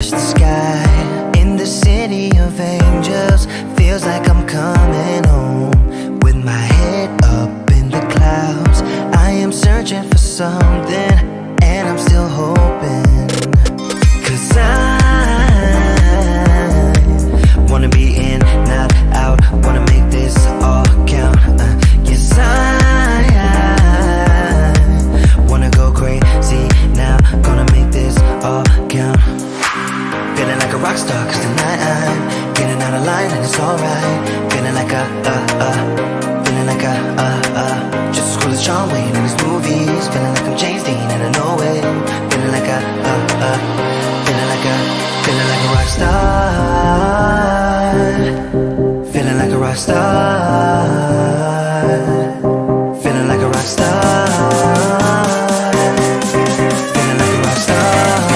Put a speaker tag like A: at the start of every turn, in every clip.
A: touch the sky. In the city of angels, feels like I'm coming home. With my head up in the clouds, I am searching for something, and I'm still hoping. 'Cause I wanna be in, not out, wanna make this all count. Yes, I wanna go crazy now, gonna make this all count. Feeling like a rock star, 'cause tonight I'm getting out of line and it's alright. Feeling like feeling like just as cool as John Wayne in his movies. Feeling like I'm James Dean and I know it. Feeling like feeling like a rock star. Feeling like a rock star. Feeling like a rock star. Feeling like a rock star.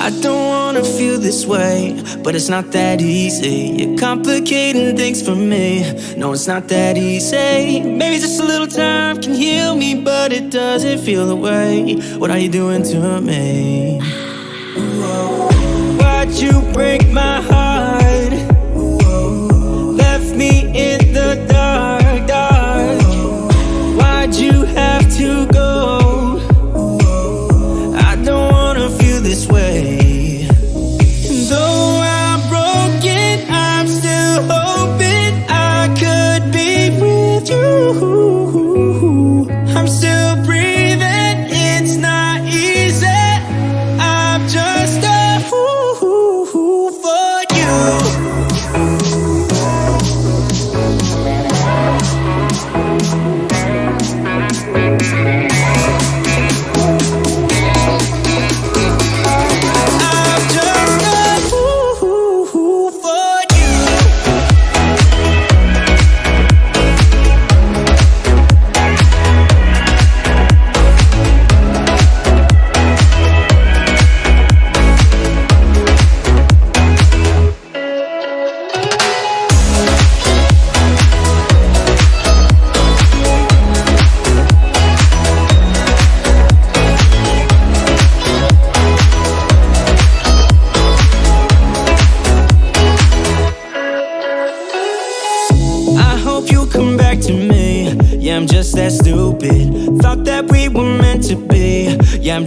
B: I don't wanna feel this way, but it's not that easy. You're complicating things for me. No, it's not that easy. Maybe just a little time can heal me, but it doesn't feel the way. What are you doing to me? Why'd you break my heart? Left me in the dark, dark. Why'd you have to go? I don't wanna feel this way. Though I'm broken, I'm still hoping I could be with you. I'm still breathing, it's not easy. I'm just a fool for you.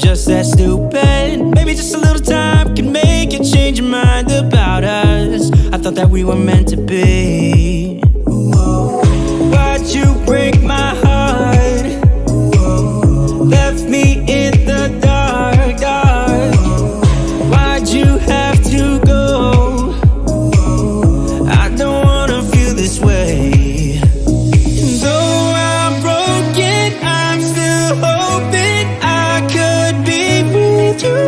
B: just that stupid. Maybe just a little time can make you change your mind about us. I thought that we were meant to be. Why'd you break my heart? Left me in the dark, dark. Why'd you have to go? I don't wanna feel this way. Though I'm broken, I'm still hoping I could be with you.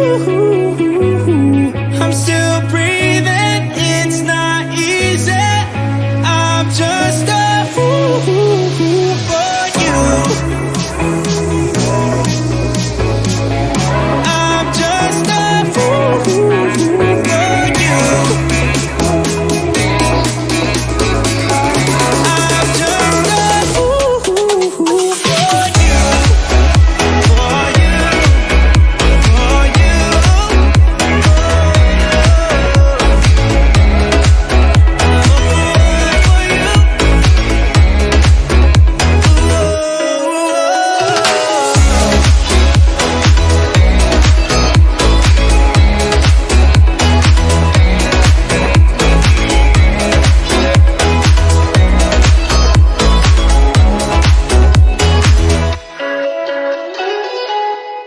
B: I'm still breathing, it's not easy. I'm just a fool for you. I'm just a fool for you. I'm just a fool for you. For you. For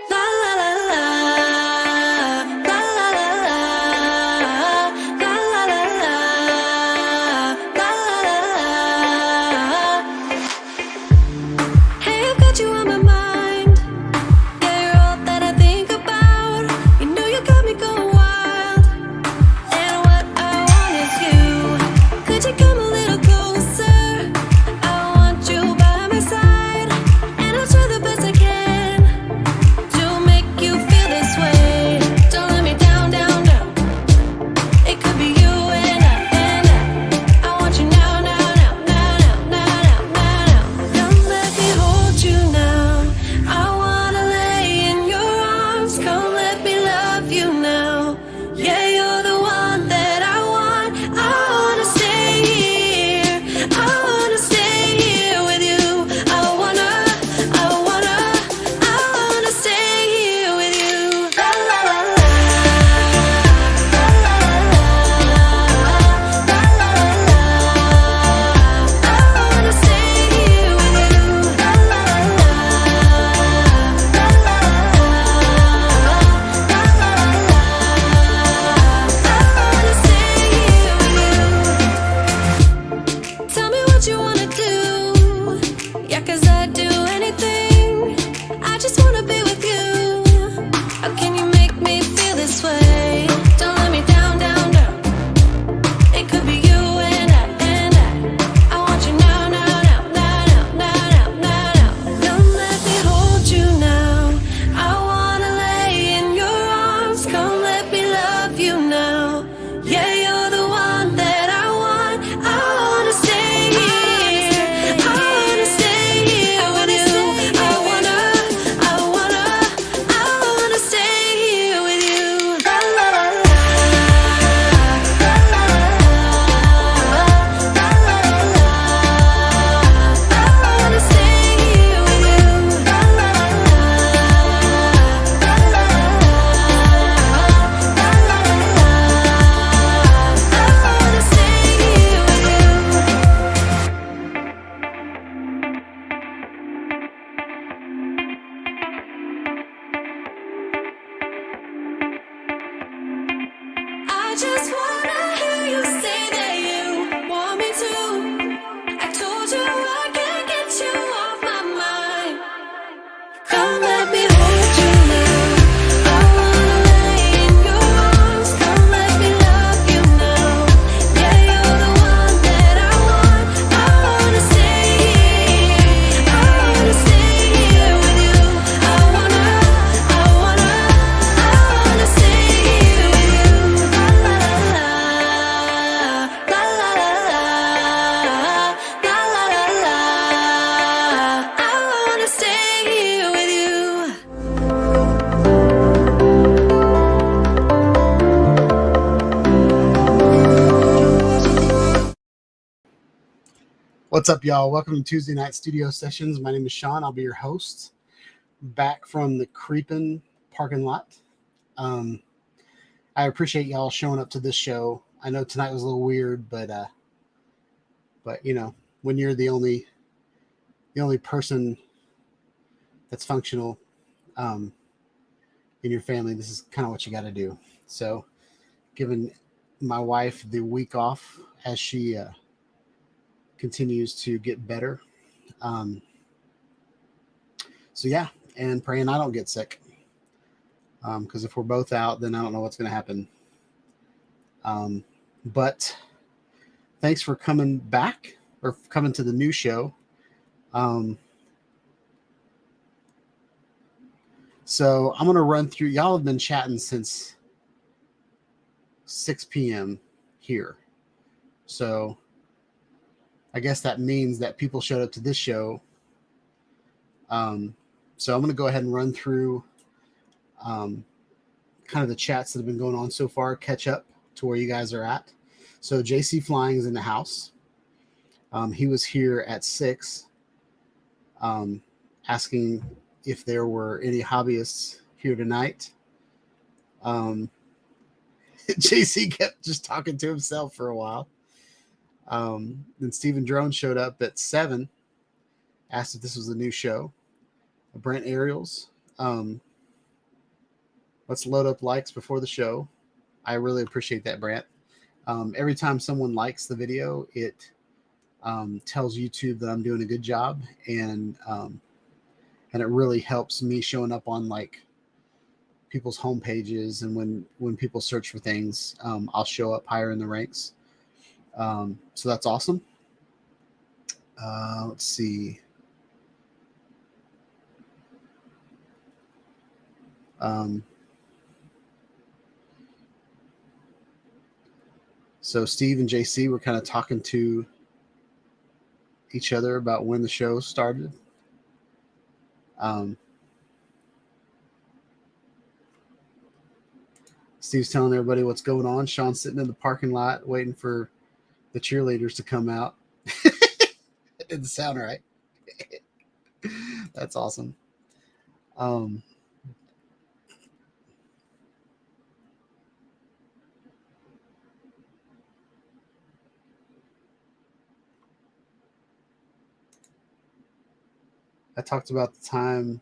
C: La la la la, la la la la, la la la la, la la la. Hey, I've got you on my mind. Yeah, you're all that I think about. You know you got me going wild. And what I want is you. Could you come a little closer? I want you by my side, and I'll try the best I can to make you feel this way. Don't let me down, down, down. It could be you and I want you now, now, now, now, now, now, now, now. Come let me hold you now. I wanna lay in your arms. Come let me love you now. Yeah, you're the one that I want. I wanna stay here. I wanna stay here with you. I wanna stay here with you. La la la la, la la la la, la la la. I wanna stay here with you. La la la la, la la la, la la la. I wanna stay here with you. Tell me what you wanna do. Yeah, 'cause I'd do anything. I just wanna be with you. How can you make me feel this way? Don't let me down, down, down. It could be you and I want you now, now, now, now, now, now, now, now. Come let me hold you now. I wanna lay in your arms. Come let me love you now. Yeah, you're the one that I want. I wanna stay here. I wanna stay here with you. I wanna stay here with you. La la la la, la la la la, la la la. I wanna stay here with you. La la la la, la la la, la la la. I wanna stay here with you. I just wanna hear you say that you want me to. I told you I can't get you off my mind. Come let me hold you now. I wanna lay in your arms. Come let me love you now. Yeah, you're the one that I want. I wanna stay here. I wanna stay here with you. I wanna stay here with you. La la la la, la la la la, la la la la. I wanna stay here with you.
D: What's up, y'all? Welcome to Tuesday Night Studio Sessions. My name is Sean. I'll be your host. Back from the Creepin' parking lot. I appreciate y'all showing up to this show. I know tonight was a little weird, but you know, when you're the only person that's functional in your family, this is kind of what you got to do. So, giving my wife the week off as she continues to get better. So yeah, and praying I don't get sick. Because if we're both out, then I don't know what's going to happen. But thanks for coming back or coming to the new show. So I'm going to run through. Y'all have been chatting since 6 p.m. here. So I guess that means that people showed up to this show. So I'm going to go ahead and run through kind of the chats that have been going on so far, catch up to where you guys are at. So JC Flying is in the house. He was here at 6, asking if there were any hobbyists here tonight. JC kept just talking to himself for a while. Then Stephen Drone showed up at 7, asked if this was a new show. Brent Ariels, let's load up likes before the show. I really appreciate that, Brent. Every time someone likes the video, it tells YouTube that I'm doing a good job, and it really helps me showing up on like people's home pages, and when people search for things, I'll show up higher in the ranks. So that's awesome. Let's see. So Steve and JC were kind of talking to each other about when the show started. Steve's telling everybody what's going on. Sean's sitting in the parking lot waiting for the cheerleaders to come out. That didn't sound right. That's awesome. I talked about the time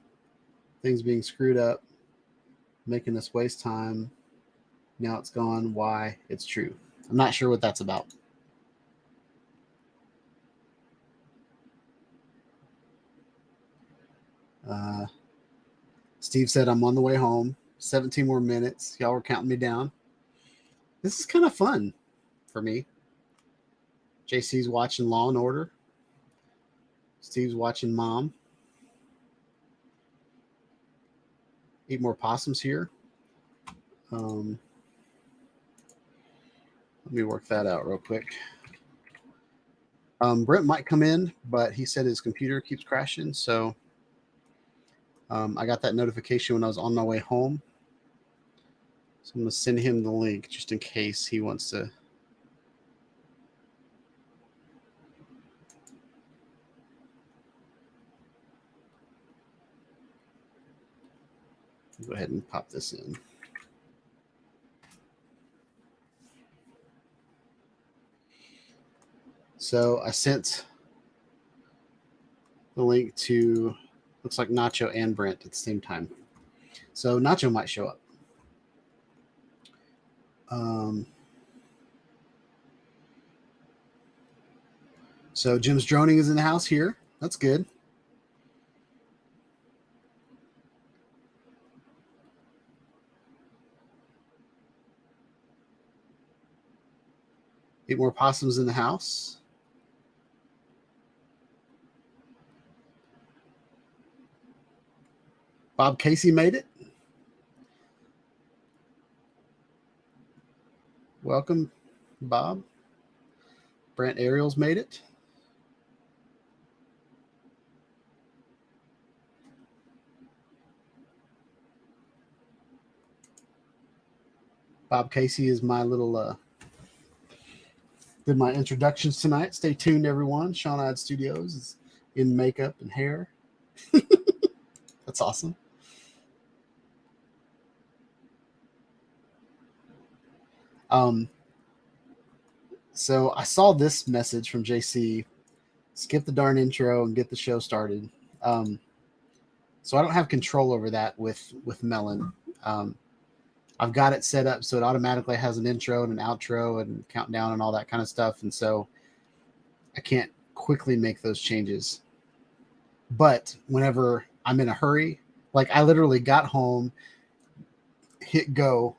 D: things being screwed up, making us waste time. Now it's gone. Why? It's true. I'm not sure what that's about. Steve said, I'm on the way home. 17 more minutes. Y'all were counting me down. This is kind of fun for me. JC's watching Law and Order. Steve's watching Mom. Eat more possums here. Let me work that out real quick. Brent might come in, but he said his computer keeps crashing. So I got that notification when I was on my way home. So I'm going to send him the link just in case he wants to. Go ahead and pop this in. So I sent the link to, looks like Nacho and Brent at the same time. So Nacho might show up. So Jim's Droning is in the house here. That's good. Eat more possums in the house. Bob Casey made it. Welcome, Bob. Brent Ariels made it. Bob Casey is my little did my introductions tonight. Stay tuned, everyone. Sean Odd Studios is in makeup and hair. That's awesome. So I saw this message from JC. Skip the darn intro and get the show started. So I don't have control over that with Melon. I've got it set up so it automatically has an intro and an outro and countdown and all that kind of stuff. And so I can't quickly make those changes. But whenever I'm in a hurry, like I literally got home, hit go,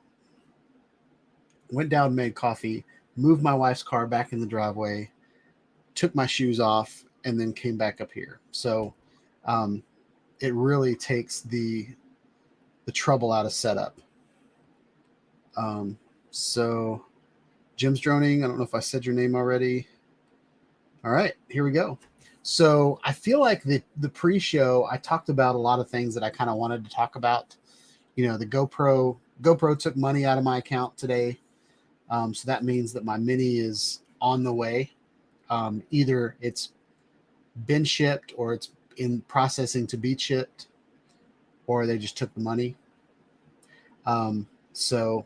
D: went down, made coffee, moved my wife's car back in the driveway, took my shoes off, and then came back up here. So it really takes the trouble out of setup. So Jim's droning. I don't know if I said your name already. All right, here we go. So I feel like the pre-show, I talked about a lot of things that I kind of wanted to talk about. You know, the GoPro took money out of my account today. So that means that my Mini is on the way. Either it's been shipped or it's in processing to be shipped, or they just took the money. So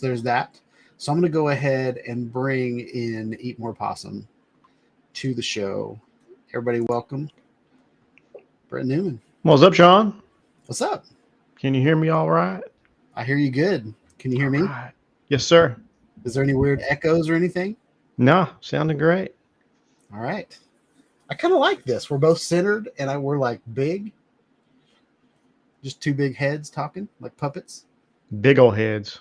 D: there's that. So I'm going to go ahead and bring in Eat More Possum to the show. Everybody welcome Brett Newman.
E: What's up, Sean?
D: What's up?
E: Can you hear me all right?
D: I hear you good. Can you hear me?
E: Right. Yes, sir.
D: Is there any weird echoes or anything?
E: No, sounding great.
D: All right. I kind of like this. We're both centered and we're like big. Just two big heads talking like puppets.
E: Big old heads.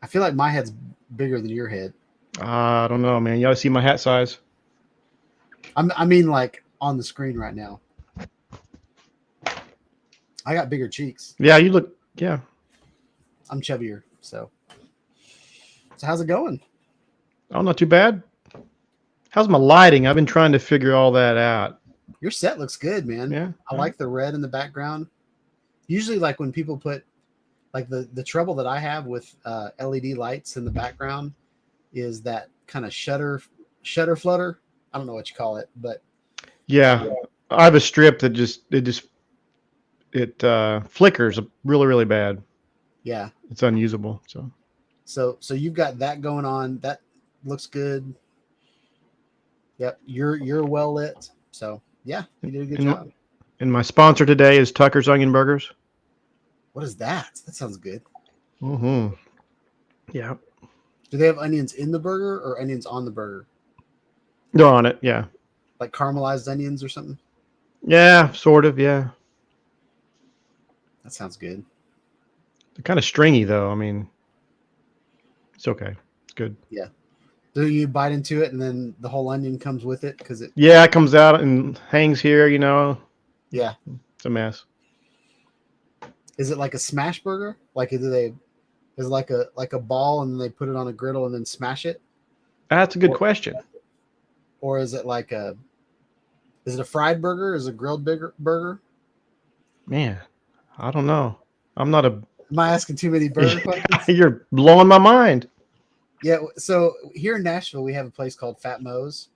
D: I feel like my head's bigger than your head.
E: I don't know, man. You ought to see my hat size.
D: I mean, like on the screen right now. I got bigger cheeks.
E: Yeah, you look. Yeah.
D: I'm chubbier. So how's it going?
E: Oh, not too bad. How's my lighting? I've been trying to figure all that out.
D: Your set looks good, man.
E: Yeah.
D: I like the red in the background. Usually, like when people put, like the trouble that I have with LED lights in the background is that kind of shutter flutter. I don't know what you call it, but
E: Yeah, I have a strip that it flickers really, really bad.
D: yeah.
E: It's unusable. So
D: So you've got that going on. That looks good. Yep, you're well lit. So yeah, you did a good job.
E: And my sponsor today is Tucker's Onion Burgers.
D: What is that? That sounds good.
E: Mm-hmm. Yeah.
D: Do they have onions in the burger or onions on the burger?
E: They're on it. Yeah.
D: Like caramelized onions or something?
E: Yeah, sort of. Yeah.
D: That sounds good.
E: They're kind of stringy, though. I mean, it's okay. It's good.
D: Yeah. Do you bite into it and then the whole onion comes with it?
E: Yeah, it comes out and hangs here, you know.
D: Yeah.
E: It's a mess.
D: Is it like a smash burger? Like is it like a ball and then they put it on a griddle and then smash it?
E: That's a good question.
D: Or is it is it a fried burger? Is it a grilled burger?
E: Man, I don't know. I'm not a.
D: Am I asking too many burger questions?
E: You're blowing my mind.
D: Yeah. So here in Nashville, we have a place called Fat Mo's.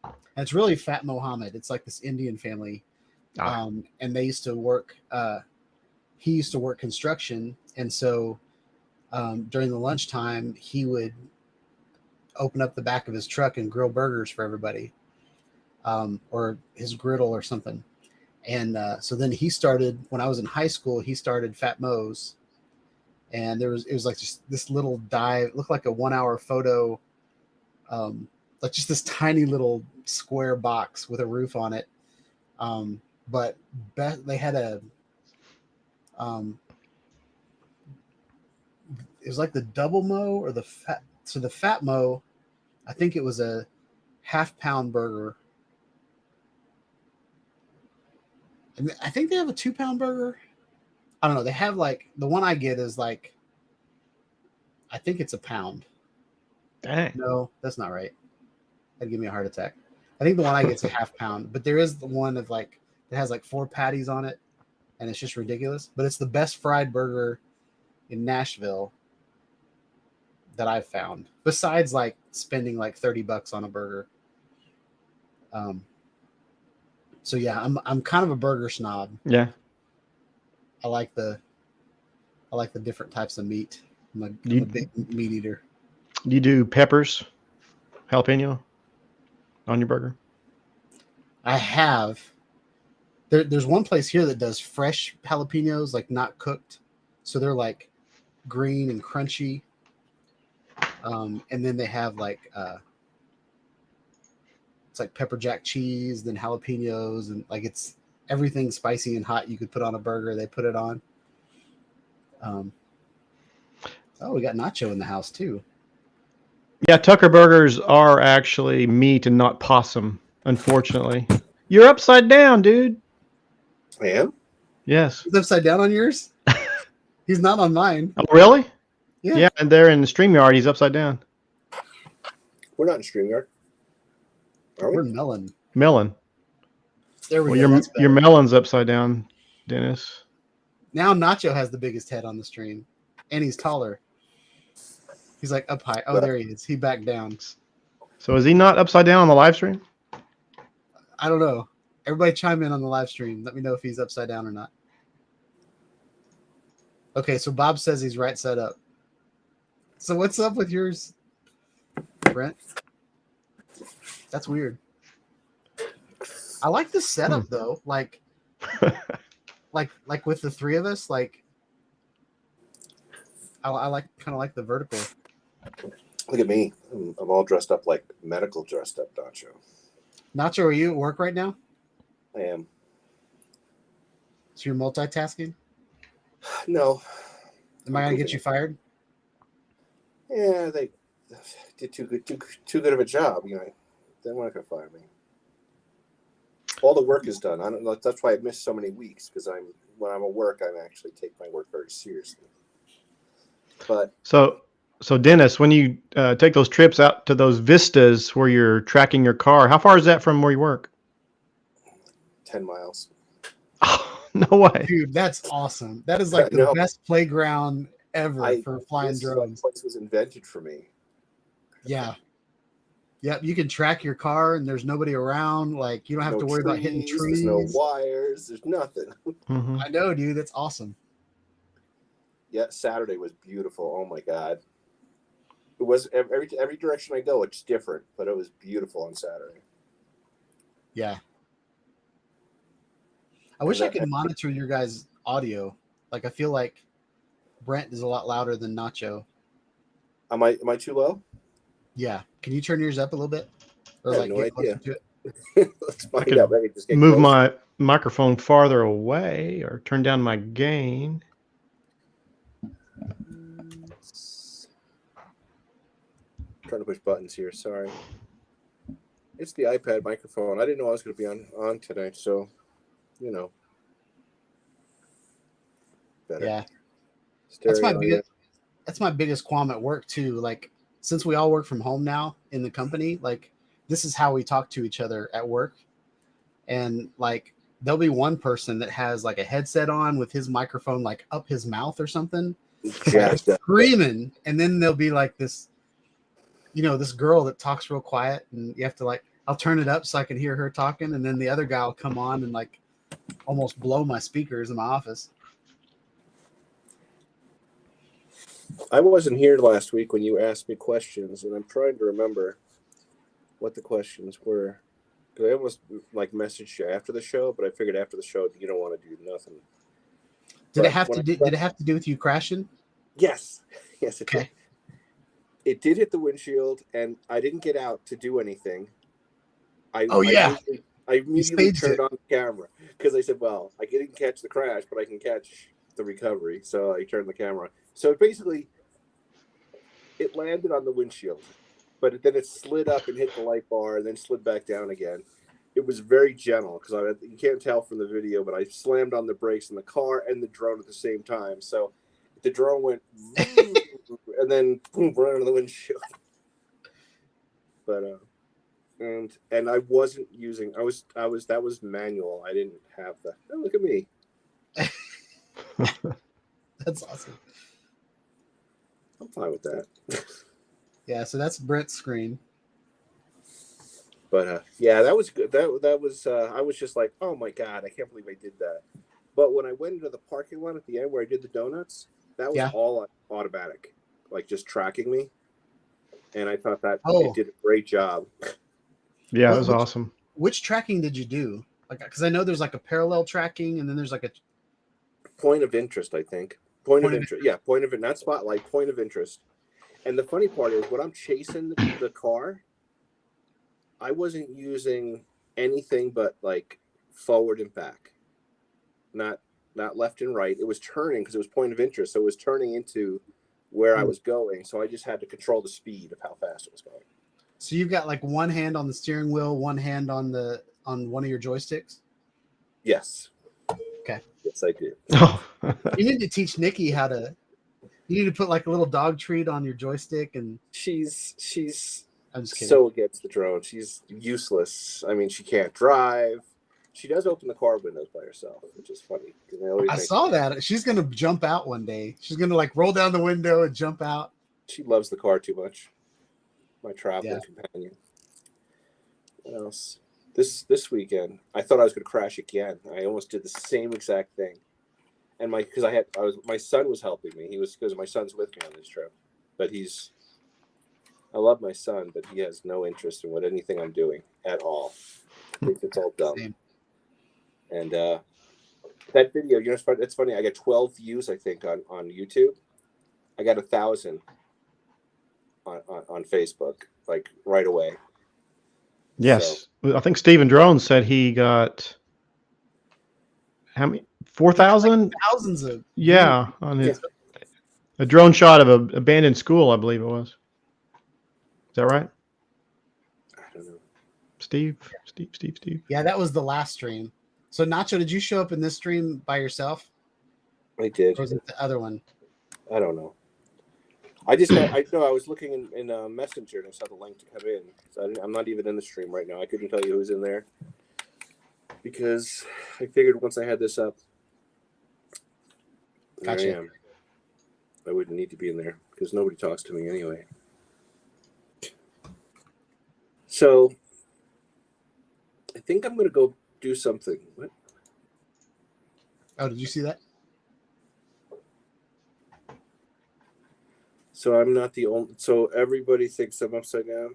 D: And it's really Fat Mohammed. It's like this Indian family. And they used to work. He used to work construction. And so during the lunchtime, he would open up the back of his truck and grill burgers for everybody, or his griddle or something. And so then he started, when I was in high school, he started Fat Mo's. And it was like just this little dive, looked like a 1 hour photo, like just this tiny little square box with a roof on it. But they had it was like the double mo or the fat. So the Fat Mo, I think it was a half-pound burger. And I think they have a 2-pound burger. I don't know. They have like the one I get is like, I think it's a pound.
E: Dang.
D: No, that's not right. That'd give me a heart attack. I think the one I get is a half-pound, but there is the one of like that has like 4 patties on it, and it's just ridiculous. But it's the best fried burger in Nashville that I've found, besides like spending like $30 on a burger. So yeah, I'm kind of a burger snob.
E: Yeah.
D: I like the different types of meat. I'm a big meat eater.
E: Do you do peppers, jalapeno on your burger?
D: I have. There's one place here that does fresh jalapenos, like not cooked, so they're like green and crunchy. And then they have like it's like pepper jack cheese, then jalapenos, and like it's everything spicy and hot you could put on a burger. They put it on. Oh, we got Nacho in the house too.
E: Yeah, Tucker burgers are actually meat and not possum, unfortunately. You're upside down, dude.
F: I am?
E: Yes.
D: He's upside down on yours. He's not on mine.
E: Oh, really?
D: Yeah.
E: Yeah, and there in the StreamYard, he's upside down.
F: We're not in StreamYard. Are
D: We're
F: we?
D: melon.
E: Melon.
D: There we
E: Well,
D: go. That's
E: your
D: better.
E: melon's upside down, Dennis.
D: Now Nacho has the biggest head on the stream, and he's taller. He's like up high. Oh, there he is. He backed down.
E: So is he not upside down on the live stream?
D: I don't know. Everybody chime in on the live stream. Let me know if he's upside down or not. Okay, so Bob says he's right side up. So what's up with yours, Brent? That's weird. I like the setup though. Like with the three of us, like I like kind of like the vertical.
F: Look at me. I'm all dressed up like medical dressed up, Nacho.
D: Nacho, are you at work right now?
F: I am.
D: So you're multitasking?
F: No.
D: Am I gonna get you fired?
F: Yeah, they did too good of a job. You know, they're not gonna fire me. All the work is done. I don't know. That's why I missed so many weeks because when I'm at work, I actually take my work very seriously. But
E: So Dennis, when you take those trips out to those vistas where you're tracking your car, how far is that from where you work?
F: 10 miles.
E: Oh, no way.
D: Dude, that's awesome. That is like the
F: No.
D: best playground ever for flying
F: This
D: drones.
F: place was invented for me.
D: Yeah. Yep, you can track your car and there's nobody around. Like you don't have
F: No
D: to worry about hitting trees.
F: There's no wires. There's nothing.
E: Mhm.
D: I know, dude. That's awesome.
F: Yeah, Saturday was beautiful. Oh my god. It was every direction I go, it's different, but it was beautiful on Saturday.
D: Yeah. I wish I could monitor your guys' audio. Like I feel like Brent is a lot louder than Nacho.
F: Am I too low?
D: Yeah. Can you turn yours up a little bit? Or
F: I have
D: like
F: no
D: get closer
F: idea.
D: to it?
F: Let's find
E: could
F: out. Maybe just get
E: Move
F: closer.
E: my microphone farther away or turn down my gain.
F: Trying to push buttons here. Sorry. It's the iPad microphone. I didn't know I was going to be on today, so you know. Better.
D: Yeah.
F: Stereo,
D: That's my biggest qualm at work too. Like since we all work from home now in the company, like this is how we talk to each other at work. And like there'll be one person that has like a headset on with his microphone like up his mouth or something,
F: jacked up.
D: screaming, and then there'll be like this, this girl that talks real quiet, and you have to like I'll turn it up so I can hear her talking, and then the other guy will come on and like almost blow my speakers in my office.
F: I wasn't here last week when you asked me questions, and I'm trying to remember what the questions were. Because I almost like messaged you after the show, but I figured after the show you don't want to do nothing.
D: Did
F: But
D: it have
F: when
D: to did it have to do with you crashing?
F: Yes, yes, it
D: Okay.
F: did. It did hit the windshield, and I didn't get out to do anything. I immediately
D: staged
F: turned
D: it.
F: on the camera because I said, "Well, I didn't catch the crash, but I can catch the recovery." So I turned the camera. So basically, it landed on the windshield, but then it slid up and hit the light bar, and then slid back down again. It was very gentle because you can't tell from the video, but I slammed on the brakes in the car and the drone at the same time. So the drone went and then boom, right under the windshield. But and I wasn't using. That was manual. I didn't have the. Oh, look at me.
D: That's awesome.
F: I'm fine with that.
D: Yeah, so that's Brent's screen.
F: But yeah, that was good. That was. I was just like, oh my god, I can't believe I did that. But when I went into the parking lot at the end where I did the donuts, that was
D: Yeah.
F: all automatic, like just tracking me. and I thought that
D: Oh.
F: it did a great job.
E: Yeah,
D: Well,
E: it was awesome.
D: Which tracking did you do? Like, because I know there's like a parallel tracking, and then there's like a
F: Point of interest, I think. Point of
D: Point of
F: interest. Yeah, point of it, not spotlight. Point of interest. And the funny part is, when I'm chasing the car, I wasn't using anything but like forward and back, not left and right. It was turning because it was point of interest, so it was turning into where I was going. So I just had to control the speed of how fast it was going.
D: So you've got like one hand on the steering wheel, one hand on one of your joysticks.
F: Yes.
D: Okay.
F: Yes, I do.
E: Oh,
D: You need to teach Nikki how to. You need to put like a little dog treat on your joystick, and
F: She's
D: I'm just kidding.
F: so against the drone. She's useless. I mean, she can't drive. She does open the car windows by herself, which is funny. 'Cause
D: I saw that. She's gonna jump out one day. She's gonna like roll down the window and jump out.
F: She loves the car too much. My traveling
D: Yeah.
F: companion. What else? This weekend, I thought I was going to crash again. I almost did the same exact thing, and my son was helping me. He was, because my son's with me on this trip, but I love my son, but he has no interest in anything I'm doing at all. I think it's all dumb.
D: Same.
F: And that video, you know, it's funny. I got 12 views, I think, on YouTube. I got 1,000 on Facebook, like right away.
E: yes. I think Steven Drone said he got how many? 4,000?
D: Thousands of
E: Yeah, on his a drone shot of an abandoned school, I believe it was. Is that right,
F: I don't know.
E: Steve?
D: Yeah, that was the last stream. So Nacho, did you show up in this stream by yourself,
F: I did.
D: or was it the other one?
F: I don't know. I was looking in Messenger and I saw the link to come in. So I'm not even in the stream right now. I couldn't tell you who's in there because I figured once I had this up, there
D: Gotcha.
F: I am. I wouldn't need to be in there because nobody talks to me anyway. So I think I'm going to go do something. What?
D: Oh, did you see that?
F: So I'm not the only. So everybody thinks I'm upside down,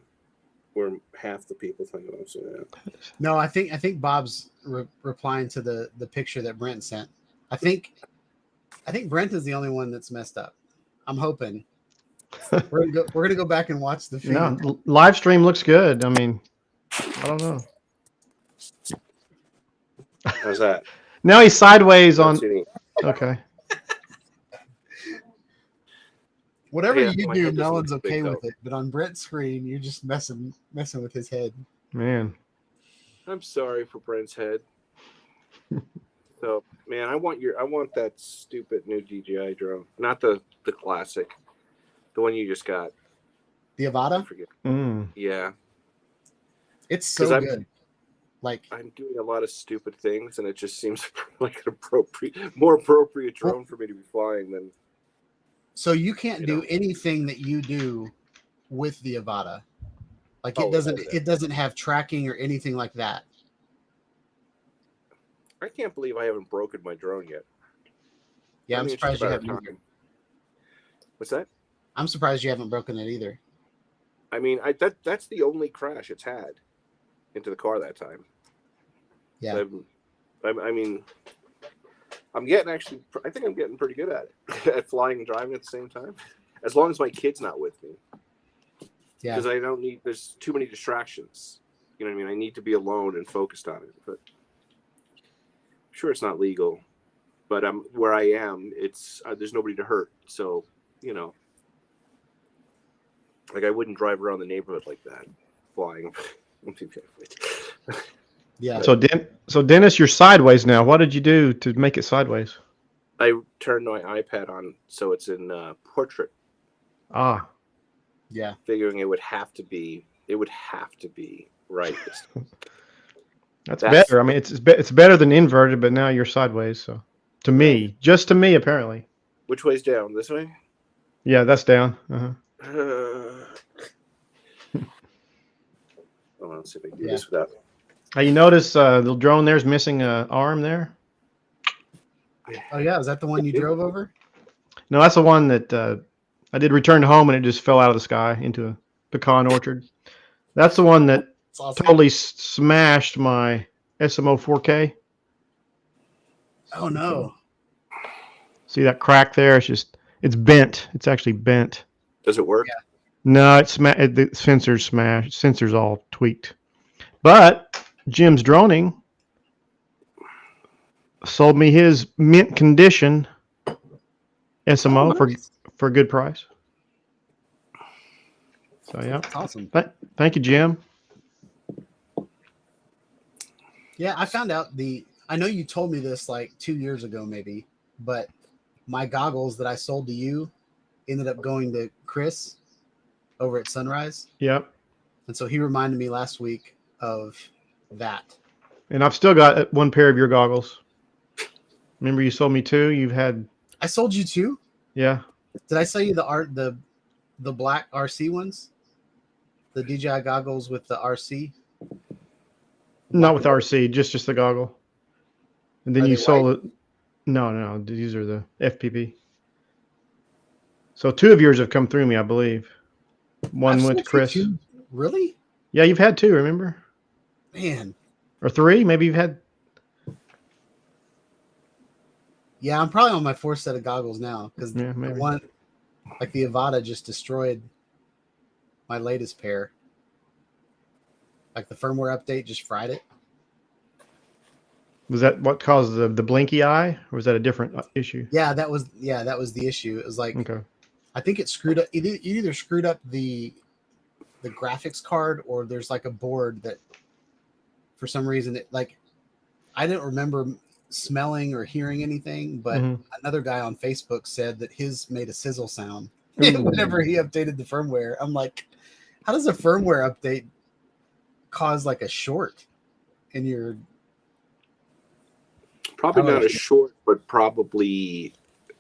F: or half the people think I'm upside down.
D: No, I think Bob's replying to the picture that Brent sent. I think Brent is the only one that's messed up. I'm hoping. We're gonna go back and watch the feed.
E: No, live stream looks good. I mean, I don't know.
F: How's that?
E: Now he's sideways on.
F: Don't see any-
E: Okay.
D: Whatever
F: Yeah,
D: you
F: my
D: do,
F: head doesn't
D: Melon's
F: look
D: okay
F: big,
D: with it. But on Brent's screen, you're just messing with his head.
E: Man.
F: I'm sorry for Brent's head. So, man, I want that stupid new DJI drone, not the classic, the one you just got.
D: The
F: I
D: Avata,
F: forget.
E: Mm.
F: Yeah,
D: it's so
F: 'Cause I'm-
D: good. Like,
F: I'm doing a lot of stupid things, and it just seems like more appropriate drone for me to be flying than.
D: so you can't
F: You
D: do
F: know.
D: anything that you do with the Avata. Like
F: Oh,
D: it doesn't have tracking or anything like that.
F: I can't believe I haven't broken my drone yet.
D: Yeah,
F: I
D: I'm
F: mean, it's just
D: surprised you
F: a matter
D: haven't.
F: of time. What's that?
D: I'm surprised you haven't broken it either.
F: I mean, that's the only crash it's had into the car that time.
D: Yeah.
F: I mean, I think I'm getting pretty good at it, at flying and driving at the same time, as long as my kid's not with me.
D: Yeah.
F: Because there's too many distractions. You know what I mean? I need to be alone and focused on it. But I'm sure it's not legal. But where I am, it's there's nobody to hurt. So, you know, like I wouldn't drive around the neighborhood like that, flying.
D: Yeah.
E: So Dennis, you're sideways now. What did you do to make it sideways?
F: I turned my iPad on so it's in portrait,
E: Ah,
D: Yeah.
F: figuring it would have to be right.
E: that's
F: That's-
E: better. I mean, it's better than inverted, but now you're sideways. So to me, just to me, apparently.
F: Which way's down? This way?
E: Yeah, that's down. Uh-huh.
F: Hold on, let's see if I can do
D: Yeah.
F: this without.
E: You notice the drone there's missing an arm there?
D: Oh yeah, is that the one you drove over?
E: No, that's the one that I did return home and it just fell out of the sky into Pecan Orchard. That's the one that
D: It's awesome.
E: totally smashed my SMO 4K.
D: Oh no.
E: See that crack there? It's bent. It's actually bent.
F: Does it work?
E: No, the sensor's smashed. Sensor's all tweaked. But Jim's Droning sold me his mint condition SMO for a good price. So yeah,
D: That's awesome.
E: thank you, Jim.
D: Yeah, I found out I know you told me this like 2 years ago, maybe, but my goggles that I sold to you ended up going to Chris over at Sunrise.
E: Yep.
D: And so he reminded me last week of that.
E: And I've still got one pair of your goggles. Remember you sold me two?
D: I sold you two?
E: Yeah.
D: Did I sell you the black RC ones? The DJI goggles with the RC?
E: Not with RC, just the goggle. And then
D: Are
E: you
D: they
E: sold it. No, these are the FPV. So two of yours have come through me, I believe. One
D: I've
E: went to
D: sold you
E: Chris.
D: two? Really?
E: Yeah, you've had two, remember?
D: Man.
E: Or three? Maybe you've had.
D: Yeah, I'm probably on my fourth set of goggles now because
E: Yeah,
D: the
E: maybe.
D: one, like the Avata, just destroyed my latest pair. Like the firmware update just fried it.
E: Was that what caused the blinky eye, or was that a different issue?
D: Yeah, that was the issue. It was like
E: Okay.
D: I think it screwed up. It either screwed up the graphics card, or there's like a board that, for some reason, I didn't remember smelling or hearing anything, but
E: Mhm.
D: another guy on Facebook said that his made a sizzle sound
E: Ooh.
D: whenever he updated the firmware. I'm like, how does a firmware update cause like a short in your?
F: Probably
D: I don't
F: not
D: know.
F: a short, but probably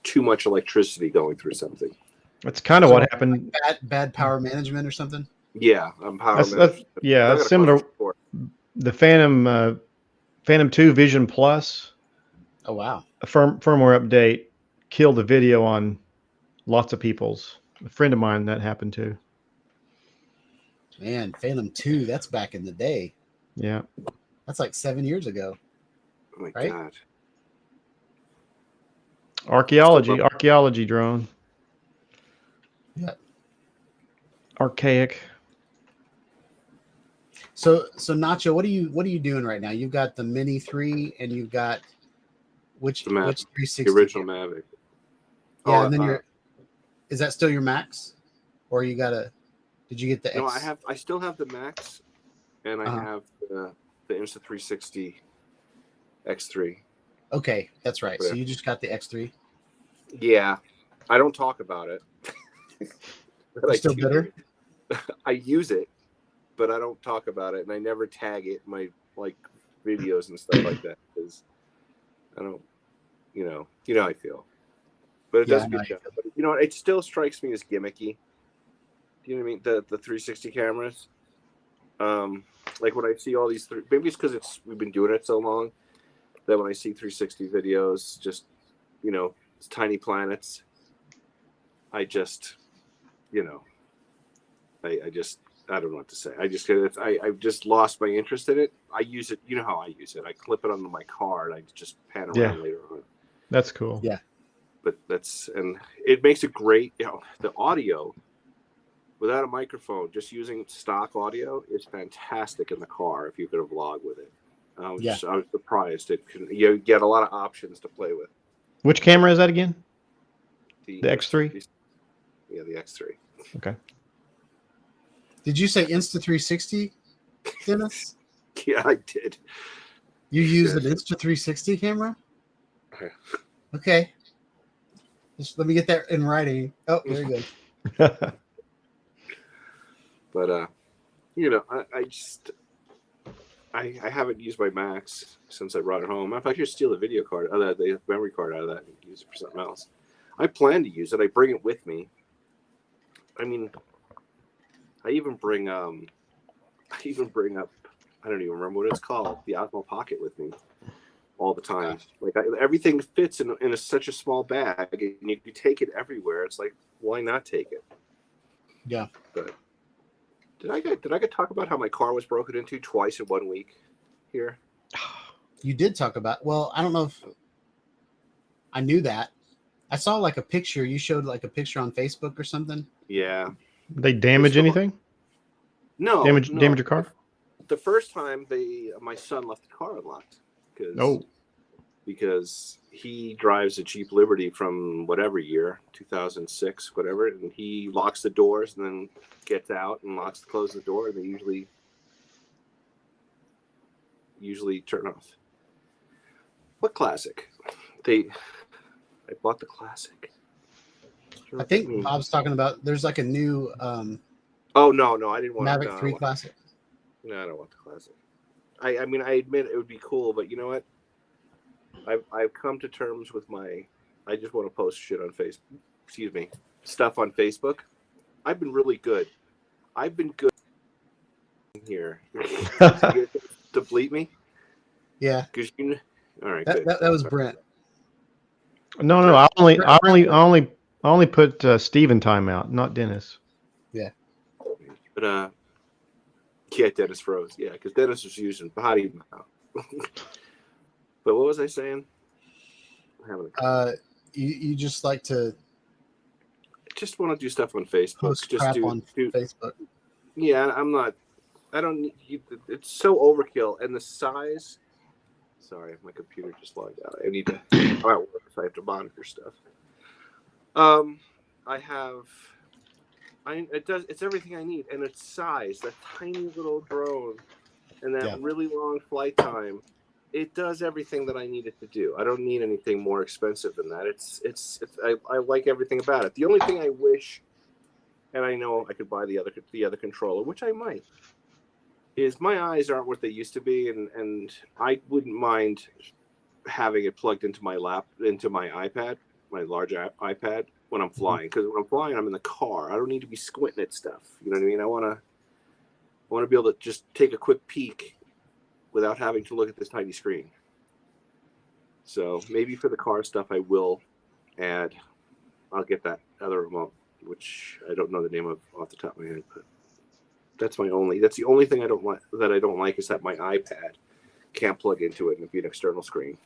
F: too much electricity going through something.
E: That's kind of what happened.
D: Bad power management or something.
F: Yeah, I'm power
E: That's
F: management.
E: yeah,
F: I've
E: that's
F: got a
E: similar.
F: bunch for it.
E: The Phantom 2 Vision Plus,
D: Oh wow.
E: a firmware update killed the video on lots of people's. A friend of mine that happened to.
D: Man, Phantom 2, that's back in the day.
E: Yeah.
D: That's like 7 years ago.
F: Oh my
D: Right?
F: god.
E: Archaeology drone.
D: Yeah.
E: Archaic.
D: So Nacho, what are you doing right now? You've got the Mini 3 and you've got which
F: The Mavic,
D: 360?
F: The original Mavic.
D: Yeah,
F: Oh,
D: and then is that still your Max? Or did you get the X?
F: No, I still have the Max, and I
D: Uh-huh.
F: have the Insta360 X3.
D: Okay, that's right. So
F: Yeah.
D: you just got the X3.
F: Yeah, I don't talk about it. But
D: You're
F: I
D: still
F: do.
D: bitter?
F: I use it, but I don't talk about it, and I never tag it in my videos and stuff like that because I don't, how I feel. But it
D: Yeah,
F: does
D: I know
F: good
D: how
F: job. But it still strikes me as gimmicky. Do you know what I mean? The 360 cameras. Like when I see all these, maybe it's because we've been doing it so long that when I see 360 videos, just it's tiny planets. I just, I don't know what to say. I've just lost my interest in it. I use it. You know how I use it. I clip it onto my car and I just pan around later on.
E: That's cool.
D: Yeah.
F: But and it makes it great. The audio without a microphone, just using stock audio is fantastic in the car if you could vlog with it. I was surprised. You get a lot of options to play with.
E: Which camera is that again?
F: The
E: X3?
F: Yeah, the X3.
E: Okay.
D: Did you say Insta360, Dennis?
F: Yeah, I did.
D: You use an Insta360 camera?
F: Okay.
D: Okay. Just let me get that in writing. Oh, there you go.
F: But I haven't used my Max since I brought it home. If I could steal the video card, the memory card out of that and use it for something else. I plan to use it. I bring it with me. I mean, I even bring up, I don't even remember what it's called, the Osmo Pocket with me all the time. Like everything fits in such a small bag, and you can take it everywhere. It's like, why not take it?
D: Yeah.
F: But Did I get talk about how my car was broken into twice in 1 week here?
D: You did talk about. Well, I don't know if I knew that. I saw like a picture. You showed like a picture on Facebook or something.
F: Yeah.
E: They damage anything?
F: No.
E: Damage your car?
F: The first time my son left the car unlocked because he drives a Jeep Liberty from whatever year, 2006, whatever, and he locks the doors and then gets out and closes the door, and they usually turn off. What Classic? I bought the Classic.
D: I think Bob's talking about. There's like a new
F: Oh no, I didn't want
D: Mavic 3 Classic.
F: No, I don't want the Classic. I mean, I admit it would be cool, but you know what? I've come to terms with I just want to post shit on Facebook. Excuse me, stuff on Facebook. I've been really good. I've been good here to bleep me.
D: Yeah,
F: because all right.
D: That was Brent.
E: No. I only put Steve in timeout, not Dennis.
D: Yeah.
F: But yeah, Dennis froze. Yeah, because Dennis was using body mount. But what was I saying?
D: You just like to
F: just want to do stuff on Facebook.
D: Post
F: just
D: crap on Facebook.
F: Yeah, I'm not. I don't. It's so overkill, and the size. Sorry, my computer just logged out. I need to. I'm at work, so I have to monitor stuff. It's everything I need, and its size, that tiny little drone, and that really long flight time. It does everything that I need it to do. I don't need anything more expensive than that. I like everything about it. The only thing I wish, and I know I could buy the other controller, which I might, is my eyes aren't what they used to be, and I wouldn't mind having it plugged into my iPad, my large iPad when I'm flying. Because when I'm flying, I'm in the car. I don't need to be squinting at stuff. You know what I mean? I want to be able to just take a quick peek without having to look at this tiny screen. So maybe for the car stuff, I will add. I'll get that other remote, which I don't know the name of off the top of my head, but that's the only thing I don't like is that my iPad can't plug into it and be an external screen.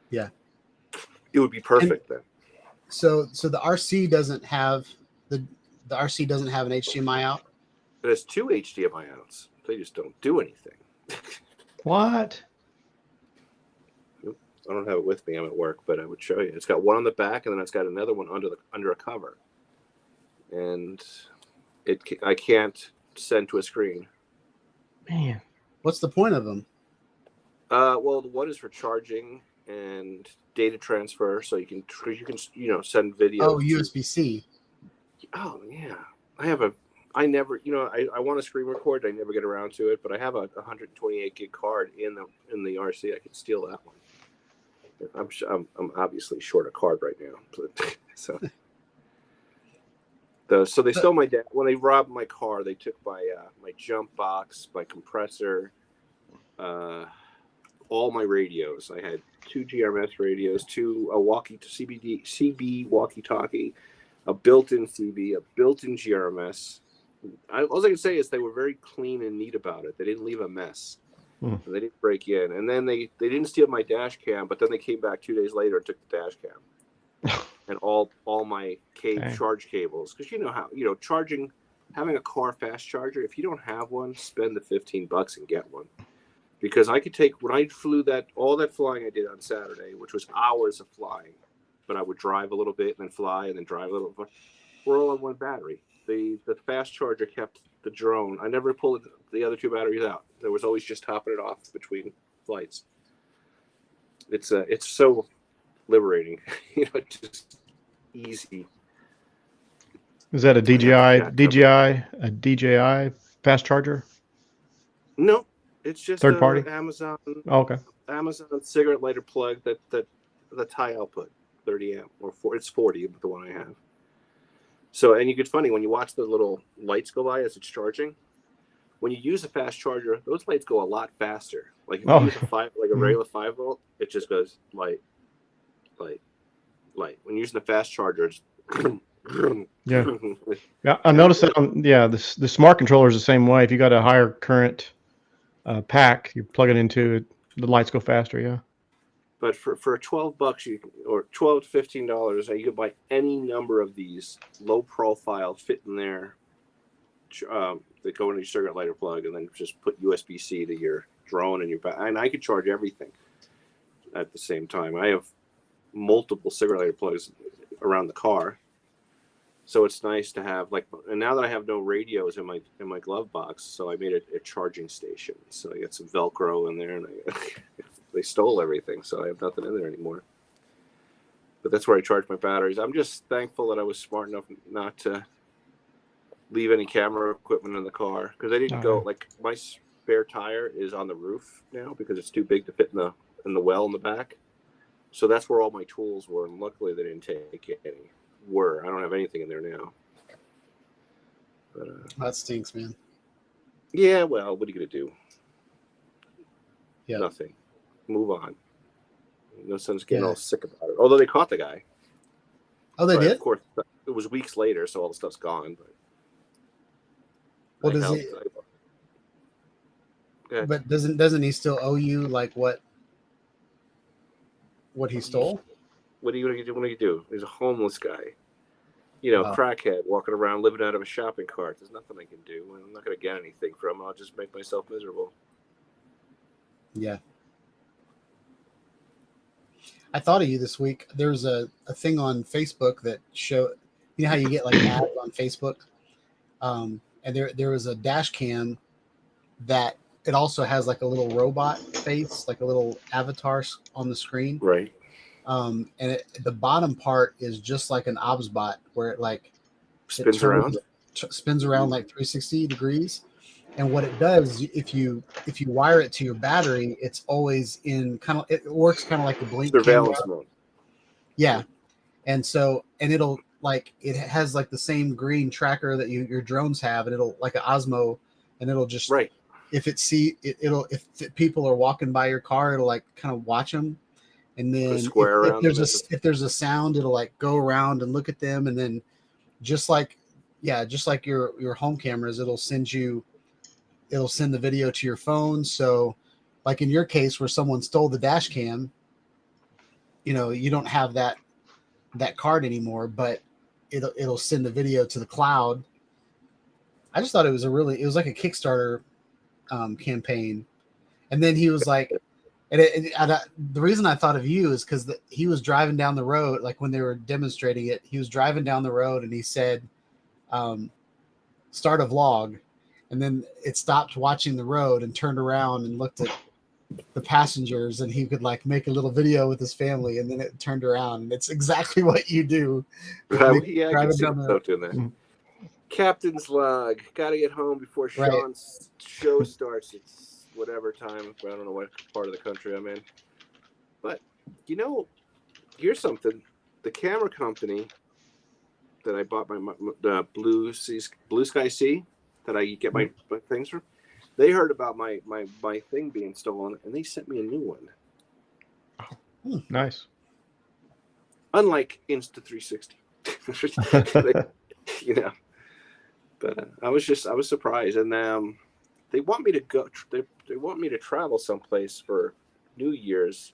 D: Yeah,
F: it would be perfect then.
D: So the RC doesn't have the RC doesn't have an HDMI out.
F: It has 2 HDMI outs. They just don't do anything.
E: What?
F: I don't have it with me. I'm at work, but I would show you. It's got one on the back, and then it's got another one under a cover, and I can't send to a screen.
E: Man,
D: what's the point of them?
F: Well, one is for charging and data transfer, so you can send video.
D: Oh, USB-C.
F: Oh yeah, I never, I want to screen record. I never get around to it, but I have a 128 gig card in the RC. I could steal that one. I'm obviously short a card right now, but, so they stole my dad when they robbed my car. They took my jump box, my compressor, all my radios. I had 2 GRMS radios, a CB walkie-talkie, a built-in CB, a built-in GRMS. All I can say is they were very clean and neat about it. They didn't leave a mess. They didn't break in. And then they didn't steal my dash cam, but then they came back 2 days later and took the dash cam. And all my charge cables. Because you know how, having a car fast charger, if you don't have one, spend the $15 and get one. Because I could take, when I flew all that flying I did on Saturday, which was hours of flying, but I would drive a little bit and then fly and then drive a little bit. We're all on one battery. The fast charger kept the drone. I never pulled the other 2 batteries out. There was always just topping it off between flights. It's so liberating, just easy.
E: Is that a DJI fast charger?
F: No, it's just
E: third party
F: Amazon.
E: Oh, okay.
F: Amazon cigarette lighter plug that's high output, 30 amp or 4. It's 40, but the one I have. So, and you get funny when you watch the little lights go by as it's charging. When you use a fast charger, those lights go a lot faster. Like if you use a regular 5 volt, it just goes light. When you're using a fast charger, it's
E: Yeah. Yeah, I noticed that on the smart controller is the same way. If you got a higher current pack, you plug it into it, the lights go faster. Yeah.
F: But for $12 or $12 to $15, you could buy any number of these low profile, fit in there. That go into your cigarette lighter plug, and then just put USB-C to your drone and your back. And I could charge everything at the same time. I have multiple cigarette lighter plugs around the car, so it's nice to have And now that I have no radios in my glove box, so I made a charging station. So I got some Velcro in there, and they stole everything, so I have nothing in there anymore. But that's where I charge my batteries. I'm just thankful that I was smart enough not to leave any camera equipment in the car, because I didn't go my spare tire is on the roof now because it's too big to fit in the well in the back. So that's where all my tools were, and luckily they didn't take any. I don't have anything in there now. But,
D: That stinks, man.
F: yeah, well, what are you gonna do?
D: Yeah.
F: Nothing. Move on. No sense getting all sick about it. Although they caught the guy.
D: Oh, they
F: But
D: did?
F: Of course, it was weeks later, so all the stuff's gone. But
D: But doesn't he still owe you what he stole?
F: What are you gonna do? What do you do? He's a homeless guy, crackhead walking around living out of a shopping cart. There's nothing I can do. I'm not gonna get anything from him. I'll just make myself miserable.
D: Yeah. I thought of you this week. There's a thing on Facebook that how you get ads on Facebook, and there was a dash cam that it also has a little robot face, a little avatar on the screen.
F: Right.
D: And the bottom part is just like an OBSBot, where it
F: spins around
D: 360 degrees. And what it does, if you wire it to your battery, it's always in it works kind of like the blink
F: surveillance
D: camera.
F: mode.
D: Yeah. And it'll it has the same green tracker that your drones have, and it'll an Osmo, and it'll just if if people are walking by your car, it'll kind of watch them. And then if there's a sound, it'll go around and look at them, and then just like your home cameras, it'll send the video to your phone. So in your case where someone stole the dash cam, you don't have that card anymore, but it'll send the video to the cloud. I just thought it was like a Kickstarter campaign. And then he was the reason I thought of you is because he was driving down the road, when they were demonstrating it, he was driving down the road and he said, start a vlog. And then it stopped watching the road and turned around and looked at the passengers, and he could make a little video with his family. And then it turned around, and it's exactly what you do.
F: Yeah, I can see myself doing that. Mm-hmm. Captain's log. Got to get home before Sean's show starts. It's whatever time. I don't know what part of the country I'm in. But, here's something. The camera company that I bought the Blue Sky C that I get my things from, they heard about my thing being stolen, and they sent me a new one.
E: Oh, nice.
F: Unlike Insta360. But I was surprised, and they want me to go. They want me to travel someplace for New Year's,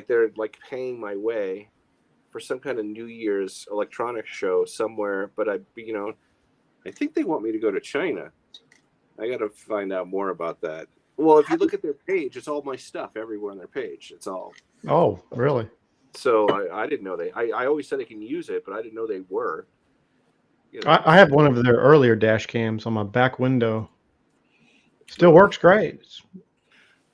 F: they're paying my way for some kind of New Year's electronics show somewhere. But I think they want me to go to China. I got to find out more about that. Well, if you look at their page, it's all my stuff everywhere on their page. It's all.
E: Oh, really?
F: So I didn't know I always said I can use it, but I didn't know they were.
E: I have one of their earlier dash cams on my back window. Still works great.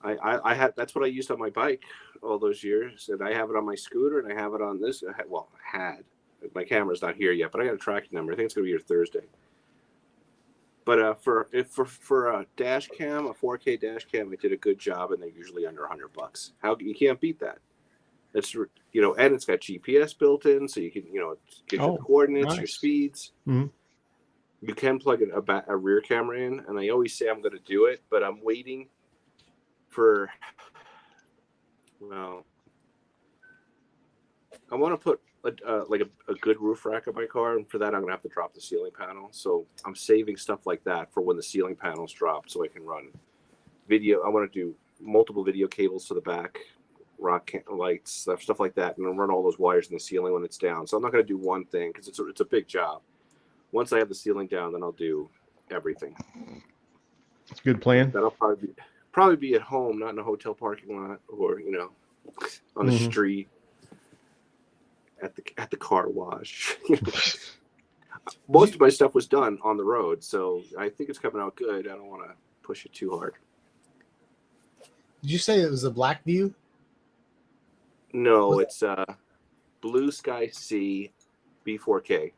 F: I had that's what I used on my bike all those years, and I have it on my scooter, and I have it on this. My camera's not here yet, but I got a tracking number. I think it's gonna be here Thursday. But for a dash cam, a 4K dash cam, I did a good job, and they're usually under $100. You can't beat that. It's and it's got GPS built in, so you can it gives you the coordinates, your speeds.
E: Mm-hmm.
F: You can plug a rear camera in, and I always say I'm going to do it, but I'm waiting for. Well, I want to put a good roof rack of my car, and for that I'm gonna have to drop the ceiling panel. So I'm saving stuff like that for when the ceiling panels drop, so I can run video. I want to do multiple video cables to the back, lights, stuff like that, and then run all those wires in the ceiling when it's down. So I'm not gonna do one thing because it's a big job. Once I have the ceiling down, then I'll do everything.
E: It's a good plan.
F: That'll probably be at home, not in a hotel parking lot or on the street at the car wash. Most of my stuff was done on the road, so I think it's coming out good. I don't want to push it too hard.
D: Did you say it was a Black View?
F: No, it's Blue Sky C B4K.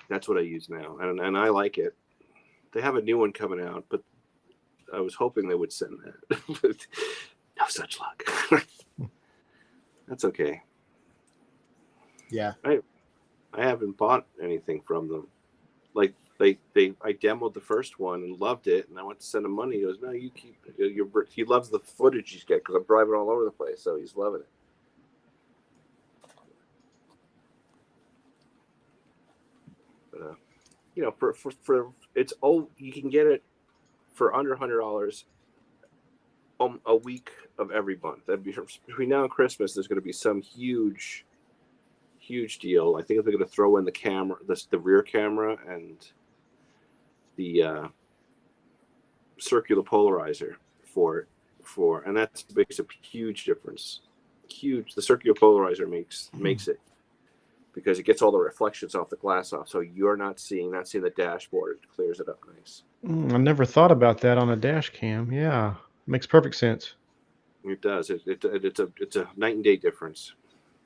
F: That's what I use now, and I like it. They have a new one coming out, but I was hoping they would send that. But no such luck. That's okay.
D: Yeah.
F: I haven't bought anything from them. Like I demoed the first one and loved it, and I went to send him money. He goes, "No, you keep it. He loves the footage you get because I'm driving all over the place, so he's loving it." But for it's you can get it for under $100 a week of every month. That'd be between now and Christmas. There's going to be some huge deal. I think they're going to throw in the camera, the rear camera, and the circular polarizer for, and that makes a huge difference. Huge. The circular polarizer makes it, because it gets all the reflections off the glass off, so you're not seeing the dashboard. It clears it up nice.
E: I never thought about that on a dash cam. Yeah, makes perfect sense.
F: It does. It's a night and day difference.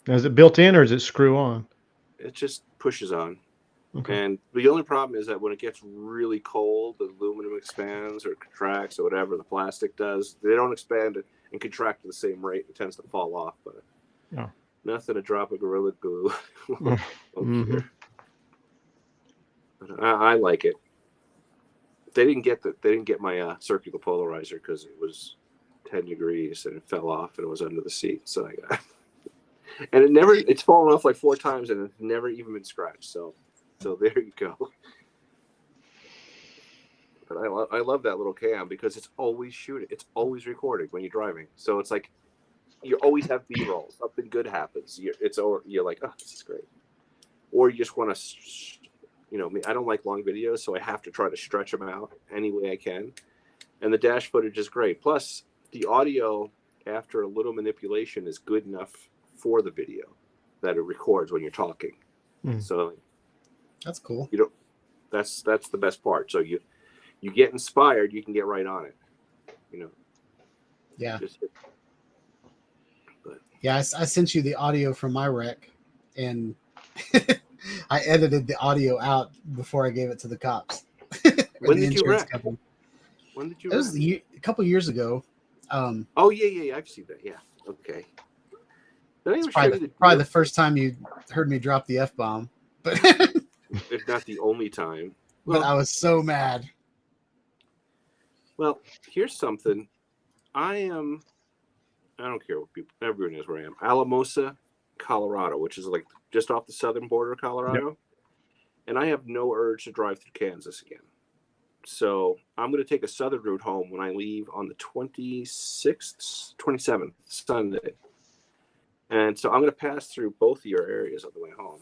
E: Is it built in or is it screw on?
F: It just pushes on.
E: Okay.
F: And the only problem is that when it gets really cold, the aluminum expands or contracts or whatever the plastic does. They don't expand and contract at the same rate. It tends to fall off, but nothing to drop a Gorilla Glue. But I like it. They didn't get my circular polarizer because it was 10 degrees and it fell off and it was under the seat. So I got and it's fallen off like 4 times and it's never even been scratched. So there you go. But I love that little cam because it's always shooting. It's always recording when you're driving. So it's like you always have B-roll. Something good happens. You're like, oh, this is great. Or you just want to, I don't like long videos, so I have to try to stretch them out any way I can. And the dash footage is great. Plus, the audio, after a little manipulation, is good enough for the video that it records when you're talking. So
D: that's cool.
F: That's the best part. So you get inspired, you can get right on it.
D: Yeah. Yeah, I sent you the audio from my wreck, and I edited the audio out before I gave it to the cops.
F: When did you wreck? When did you wreck?
D: It was a couple years ago.
F: Oh, yeah, I've seen that. Yeah, okay.
D: It's probably the first time you heard me drop the F-bomb. But
F: if not the only time.
D: But I was so mad.
F: Well, here's something. I don't care what everyone knows where I am. Alamosa, Colorado, which is like just off the southern border of Colorado. Yep. And I have no urge to drive through Kansas again. So I'm going to take a southern route home when I leave on the 27th, Sunday. And so I'm going to pass through both of your areas on the way home.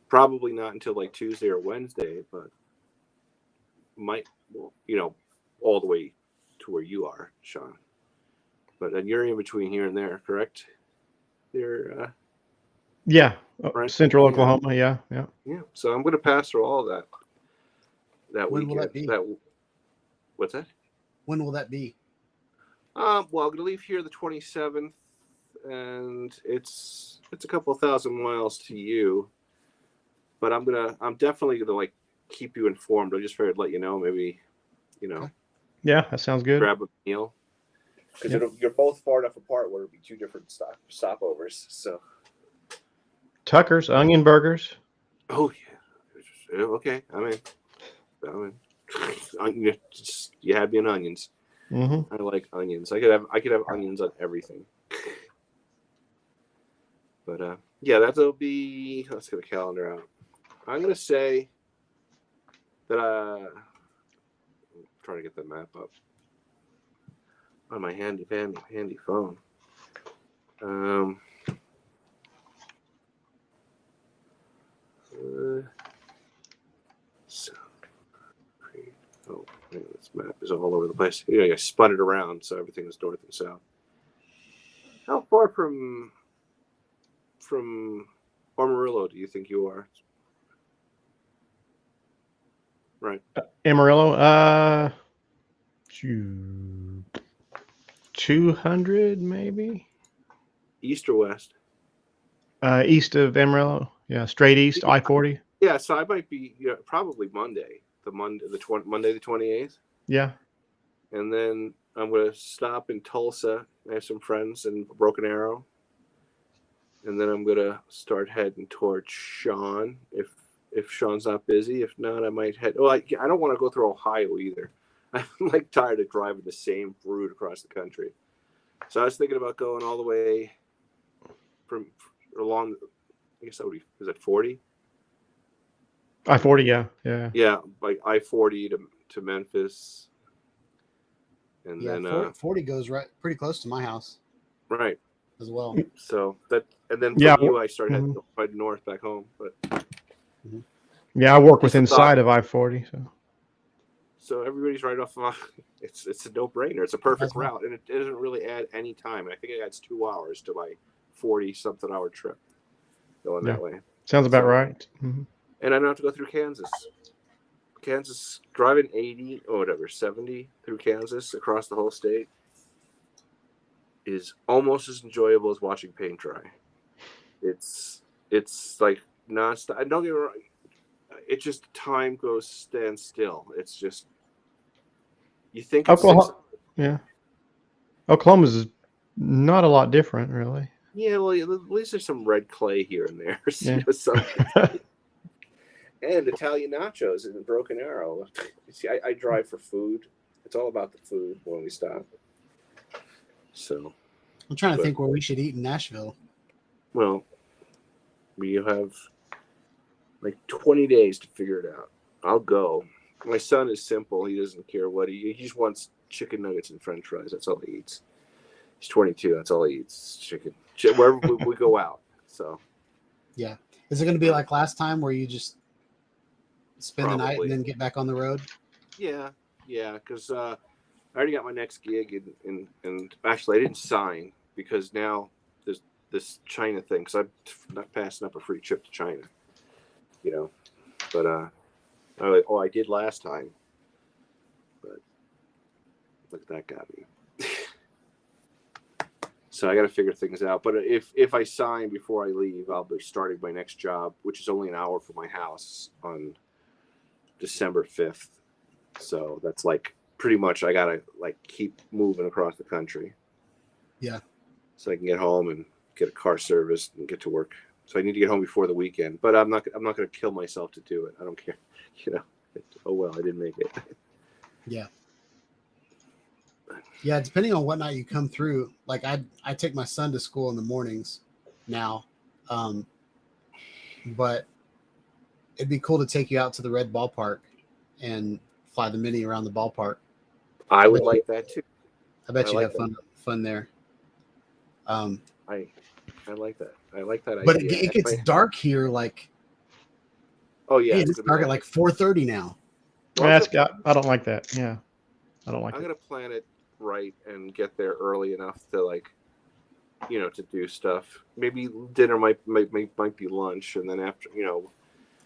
F: Probably not until like Tuesday or Wednesday, but all the way to where you are, Sean. But then you're in between here and there, correct?
E: Yeah,
F: right?
E: Central Oklahoma. Yeah.
F: So I'm going to pass through all of that
D: when
F: weekend.
D: Will that be?
F: What's that?
D: When will that be?
F: Well, I'm going to leave here the 27th, and it's a couple of thousand miles to you. But I'm definitely going to keep you informed. I just figured to let you know, maybe,
E: Okay. Yeah, that sounds good.
F: Grab a meal. Because you're both far enough apart where it'll be 2 different stopovers. So
E: Tucker's Onion Burgers.
F: Oh yeah. Okay. I mean, you had me on onions.
E: Mm-hmm.
F: I like onions. I could have onions on everything. But yeah, that'll be. Let's get the calendar out. I'm gonna say that I'm trying to get the map up on my handy phone. So, oh, man, this map is all over the place. Yeah, I spun it around so everything is north and south. How far from Amarillo do you think you are? Right.
E: Amarillo, 200 maybe.
F: East or west?
E: East of Amarillo. Yeah, straight east, I-40.
F: Yeah, so I might be probably Monday the 28th.
E: Yeah.
F: And then I'm going to stop in Tulsa. I have some friends in Broken Arrow. And then I'm going to start heading towards Sean if Sean's not busy. If not, I might head. Well, I don't want to go through Ohio either. I'm like tired of driving the same route across the country. So I was thinking about going all the way from along. I guess that would be, is it 40?
E: I-40, yeah.
F: Yeah, like I-40 to Memphis. And
D: Yeah,
F: then
D: 40 goes right pretty close to my house
F: right.
D: as well.
F: So that, and then
E: Yeah,
F: from you, I started heading north back home. But
E: Yeah, I work within
F: Just a thought.
E: sight of I-40.
F: so everybody's right off of. It's a no-brainer. It's a perfect
D: That's right.
F: route, and it doesn't really add any time. I think it adds 2 hours to my 40-something hour trip going that way.
E: Sounds about
F: So-
E: right. Mm-hmm.
F: And I don't have to go through Kansas. Kansas, driving 80 or whatever, 70 through Kansas across the whole state is almost as enjoyable as watching paint dry. It's like nonstop. And don't get me wrong, it just time stands still. It's just you think it's
E: Yeah. Oklahoma's not a lot different, really.
F: yeah, well, at least there's some red clay here and there.
E: Yeah.
F: And Italian nachos in Broken Arrow. See, I drive for food. It's all about the food when we stop. So,
D: I'm trying to think where we should eat in Nashville.
F: well, we have like 20 days to figure it out. I'll go. My son is simple. He doesn't care what he just wants chicken nuggets and french fries. That's all he eats. He's 22. That's all he eats. Chicken. Wherever we go out. So,
D: Yeah. Is it going to be like last time where you just spend the night
F: Probably.
D: and then get back on the road?
F: yeah, because I already got my next gig, and actually I didn't sign because now there's this China thing. Because I'm not passing up a free trip to China, But I did last time, but look at that got me. So I got to figure things out. But if I sign before I leave, I'll be starting my next job, which is only an hour from my house, on December 5th. So that's like pretty much I gotta like keep moving across the country.
D: Yeah.
F: So I can get home and get a car serviced and get to work. So I need to get home before the weekend. But I'm not gonna kill myself to do it. I don't care. Oh well, I didn't make it.
D: Yeah. Yeah, depending on what night you come through, like I take my son to school in the mornings now. But it'd be cool to take you out to the Red Ballpark and fly the Mini around the ballpark.
F: I would like that too.
D: I bet
F: I
D: you'd
F: like
D: have fun there.
F: I like that. I like that
D: But
F: idea.
D: it gets dark here. Like,
F: Oh yeah,
D: hey, it's dark at like 4:30 now.
E: I don't like that. Yeah. I don't like
F: I'm
E: it.
F: gonna plan it right and get there early enough to to do stuff. Maybe dinner might be lunch, and then after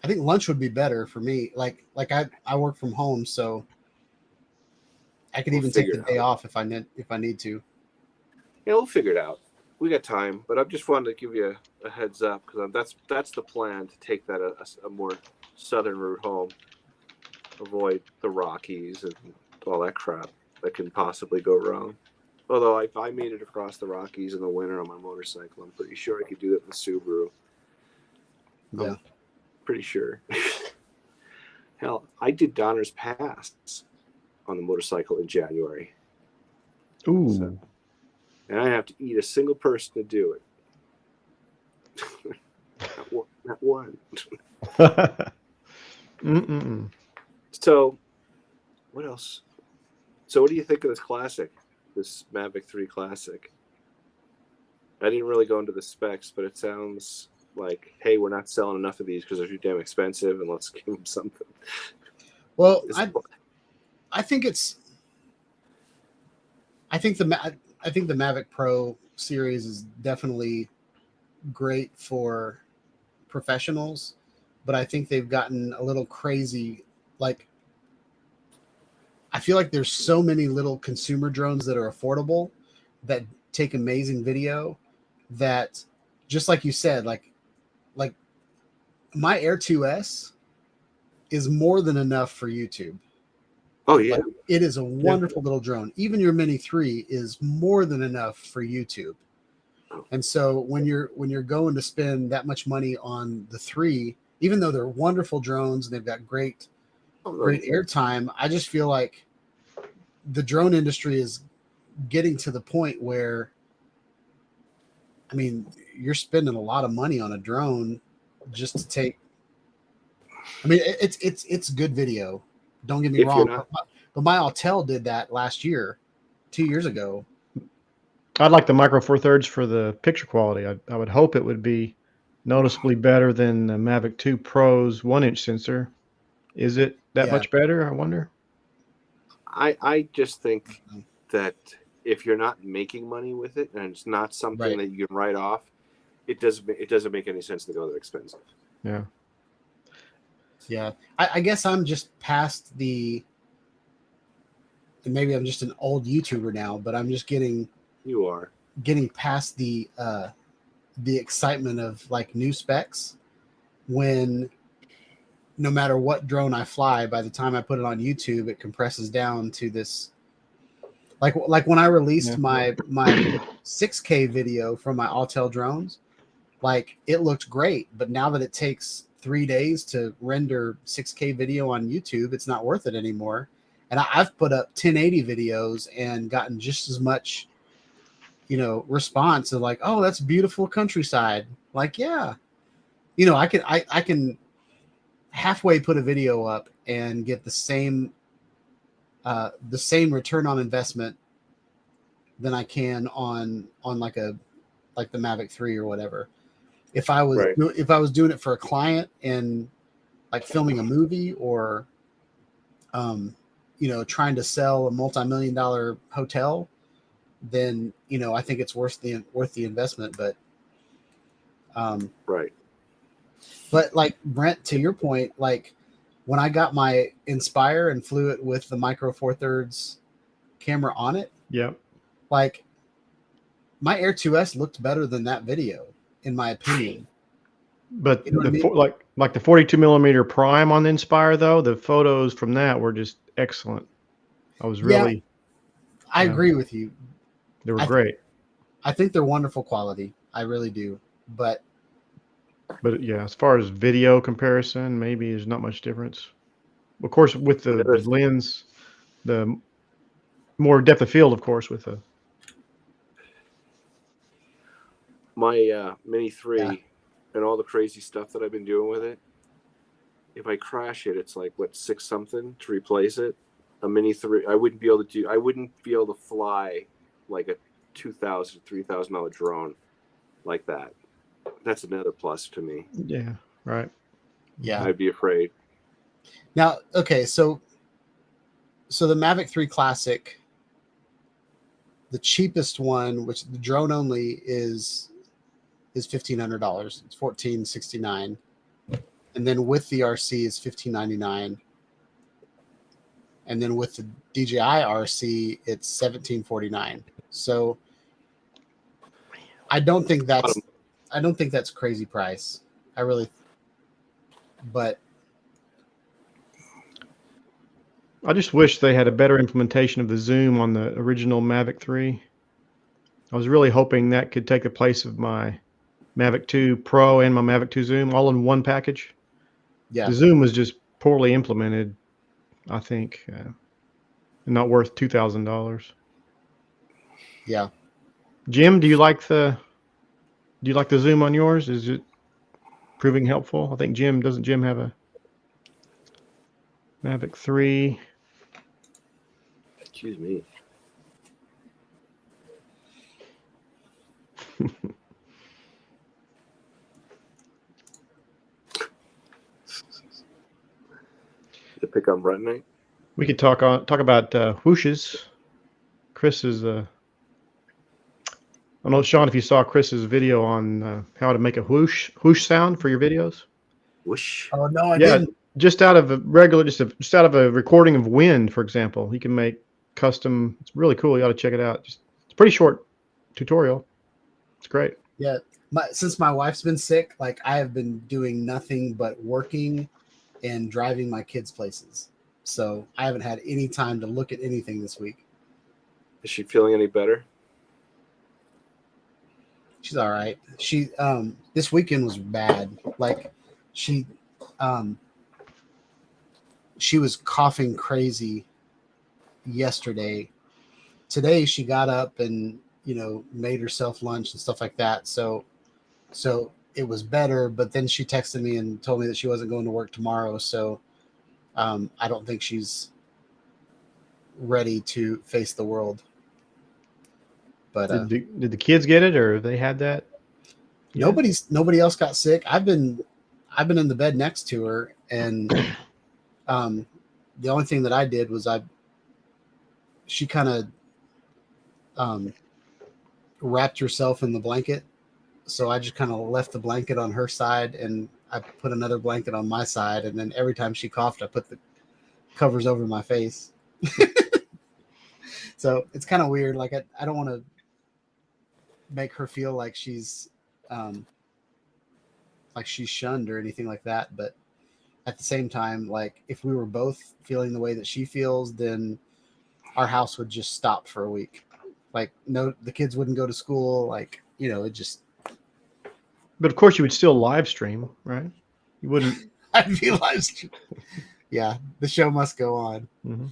D: I think lunch would be better for me. Like I work from home, so I could
F: We'll
D: even take
F: figure
D: the
F: it
D: day off if I need to.
F: Yeah, we'll figure it out. We got time, but I just wanted to give you a heads up because that's the plan, to take that a more southern route home, avoid the Rockies and all that crap that can possibly go wrong. Although if I made it across the Rockies in the winter on my motorcycle, I'm pretty sure I could do it in the Subaru.
D: Yeah.
F: Pretty sure. Hell, I did Donner's Pass on the motorcycle in January.
E: Ooh.
F: So, and I didn't have to eat a single person to do it. Not one.
E: Mm-mm.
F: So, what else? So, what do you think of this classic, this Mavic 3 Classic? I didn't really go into the specs, but it sounds like, hey, we're not selling enough of these because they're too damn expensive, and let's give them something.
D: Well,
F: Is-
D: I think it's. I think the Mavic Pro series is definitely great for professionals, but I think they've gotten a little crazy. Like, I feel like there's so many little consumer drones that are affordable that take amazing video that, just like you said, like my Air 2S is more than enough for YouTube.
F: Oh yeah,
D: Like, it is a wonderful little drone. Even your Mini 3 is more than enough for YouTube. And so when you're going to spend that much money on the 3, even though they're wonderful drones and they've got great airtime, I just feel like the drone industry is getting to the point where, I mean, you're spending a lot of money on a drone just to take. I mean, it's good video. Don't get me
F: If you're
D: wrong,
F: not-
D: but my Autel did that last year, 2 years ago.
E: I'd like the Micro Four Thirds for the picture quality. I would hope it would be noticeably better than the Mavic 2 Pro's 1-inch sensor. Is it that
D: Yeah.
E: much better? I wonder.
F: I just think that if you're not making money with it and it's not something
D: Right.
F: that you can write off, it doesn't make any sense to go that expensive.
E: Yeah.
D: Yeah, I guess I'm just past the, and maybe I'm just an old YouTuber now, but I'm just getting
F: You are.
D: past the excitement of like new specs, when no matter what drone I fly, by the time I put it on YouTube, it compresses down to this, like when I released my 6K video from my Autel drones, like it looked great, but now that it takes 3 days to render 6K video on YouTube, it's not worth it anymore. And I've put up 1080 videos and gotten just as much, response of like, oh, that's beautiful countryside. Like, yeah, I can halfway put a video up and get the same return on investment than I can on like the Mavic 3 or whatever. If I was doing it for a client and like filming a movie or trying to sell a multi-million-dollar hotel, then I think it's worth the investment. But
F: Right.
D: But like Brent, to your point, like when I got my Inspire and flew it with the Micro Four Thirds camera on it,
E: Yep.
D: like my Air 2S looked better than that video, in my opinion.
E: But
D: You know what I mean?
E: like the 42 millimeter prime on the Inspire, though, the photos from that were just excellent. I was really,
D: I agree with you.
E: they were great.
D: I think they're wonderful quality. I really do. But
E: But yeah, as far as video comparison, maybe there's not much difference. Of course, with the lens, the more depth of field, of course, with the.
F: My Mini 3
D: Yeah.
F: and all the crazy stuff that I've been doing with it, if I crash it, it's like, what, 6 something to replace it? A Mini 3, I wouldn't be able to fly like a $2,000, $3,000 drone like that. That's another plus to me.
E: Yeah, right.
D: yeah.
F: I'd be afraid.
D: Now, okay, so the Mavic 3 Classic, the cheapest one, which the drone only is $1,500. It's $1,469, and then with the RC is $1,599, and then with the DJI RC it's $1,749. So I don't think that's crazy price. I really, but
E: I just wish they had a better implementation of the zoom on the original Mavic 3. I was really hoping that could take the place of my Mavic 2 Pro and my Mavic 2 Zoom all in one package.
D: yeah,
E: The zoom was just poorly implemented, I think, and not worth $2,000.
D: yeah.
E: Jim, do you like the Do you like the zoom on yours? Is it proving helpful? I think doesn't Jim have a Mavic 3?
F: Excuse me. To pick on Brent night.
E: We could talk about whooshes. Chris is I don't know, Sean, if you saw Chris's video on how to make a whoosh sound for your videos.
F: Whoosh.
D: Oh no, I
E: Yeah,
D: didn't.
E: just out of a regular, just out of a recording of wind, for example, he can make custom. It's really cool. You ought to check it out. It's a pretty short tutorial. It's great.
D: Yeah, since my wife's been sick, like I have been doing nothing but working and driving my kids places. So I haven't had any time to look at anything this week.
F: Is she feeling any better?
D: She's all right. She this weekend was bad. Like she was coughing crazy yesterday. Today she got up and made herself lunch and stuff like that. So it was better, but then she texted me and told me that she wasn't going to work tomorrow. So I don't think she's ready to face the world. But
E: Did the kids get it, or they had that? Yeah.
D: Nobody else got sick. I've been in the bed next to her, and the only thing that I did was she kind of wrapped herself in the blanket, so I just kind of left the blanket on her side, and I put another blanket on my side, and then every time she coughed, I put the covers over my face. So it's kind of weird. Like I don't want to make her feel like she's shunned or anything like that, but at the same time, like if we were both feeling the way that she feels, then our house would just stop for a week. Like no, the kids wouldn't go to school. Like it just.
E: But of course, you would still live stream, right? You wouldn't.
D: I'd be live stream. Yeah, the show must go on.
E: Mm-hmm.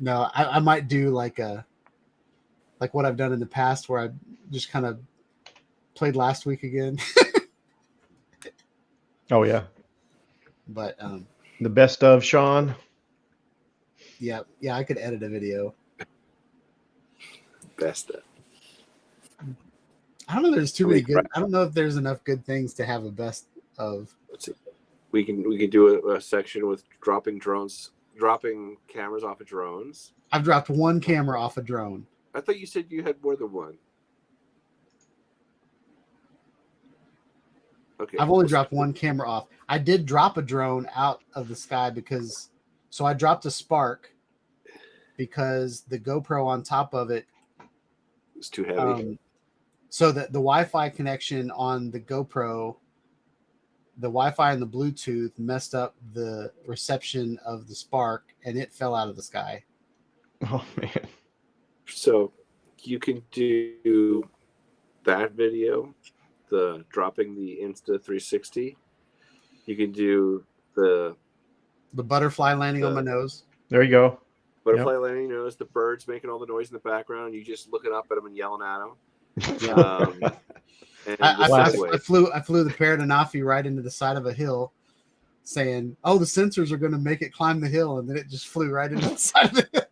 D: No, I might do like what I've done in the past, where I just kind of played last week again.
E: Oh yeah.
D: But
E: the best of Sean.
D: Yeah, I could edit a video.
F: Best of.
D: I don't know. There's too many good. I don't know if there's enough good things to have a best of.
F: Let's see. We can do a section with dropping cameras off of drones.
D: I've dropped one camera off a drone.
F: I thought you said you had more than one. Okay.
D: I've only dropped one camera off. I did drop a drone out of the sky so I dropped a Spark because the GoPro on top of it
F: was too heavy.
D: So that the Wi-Fi connection on the GoPro, the Wi-Fi and the Bluetooth messed up the reception of the Spark, and it fell out of the sky.
E: Oh man!
F: So you can do that video, the dropping the Insta360. You can do the
D: butterfly landing on my nose.
E: There you go.
F: Butterfly landing nose. The birds making all the noise in the background. You just looking up at them and yelling at them. And
D: I flew the parrot anafi right into the side of a hill, saying, "Oh, the sensors are going to make it climb the hill," and then it just flew right into the side of the hill.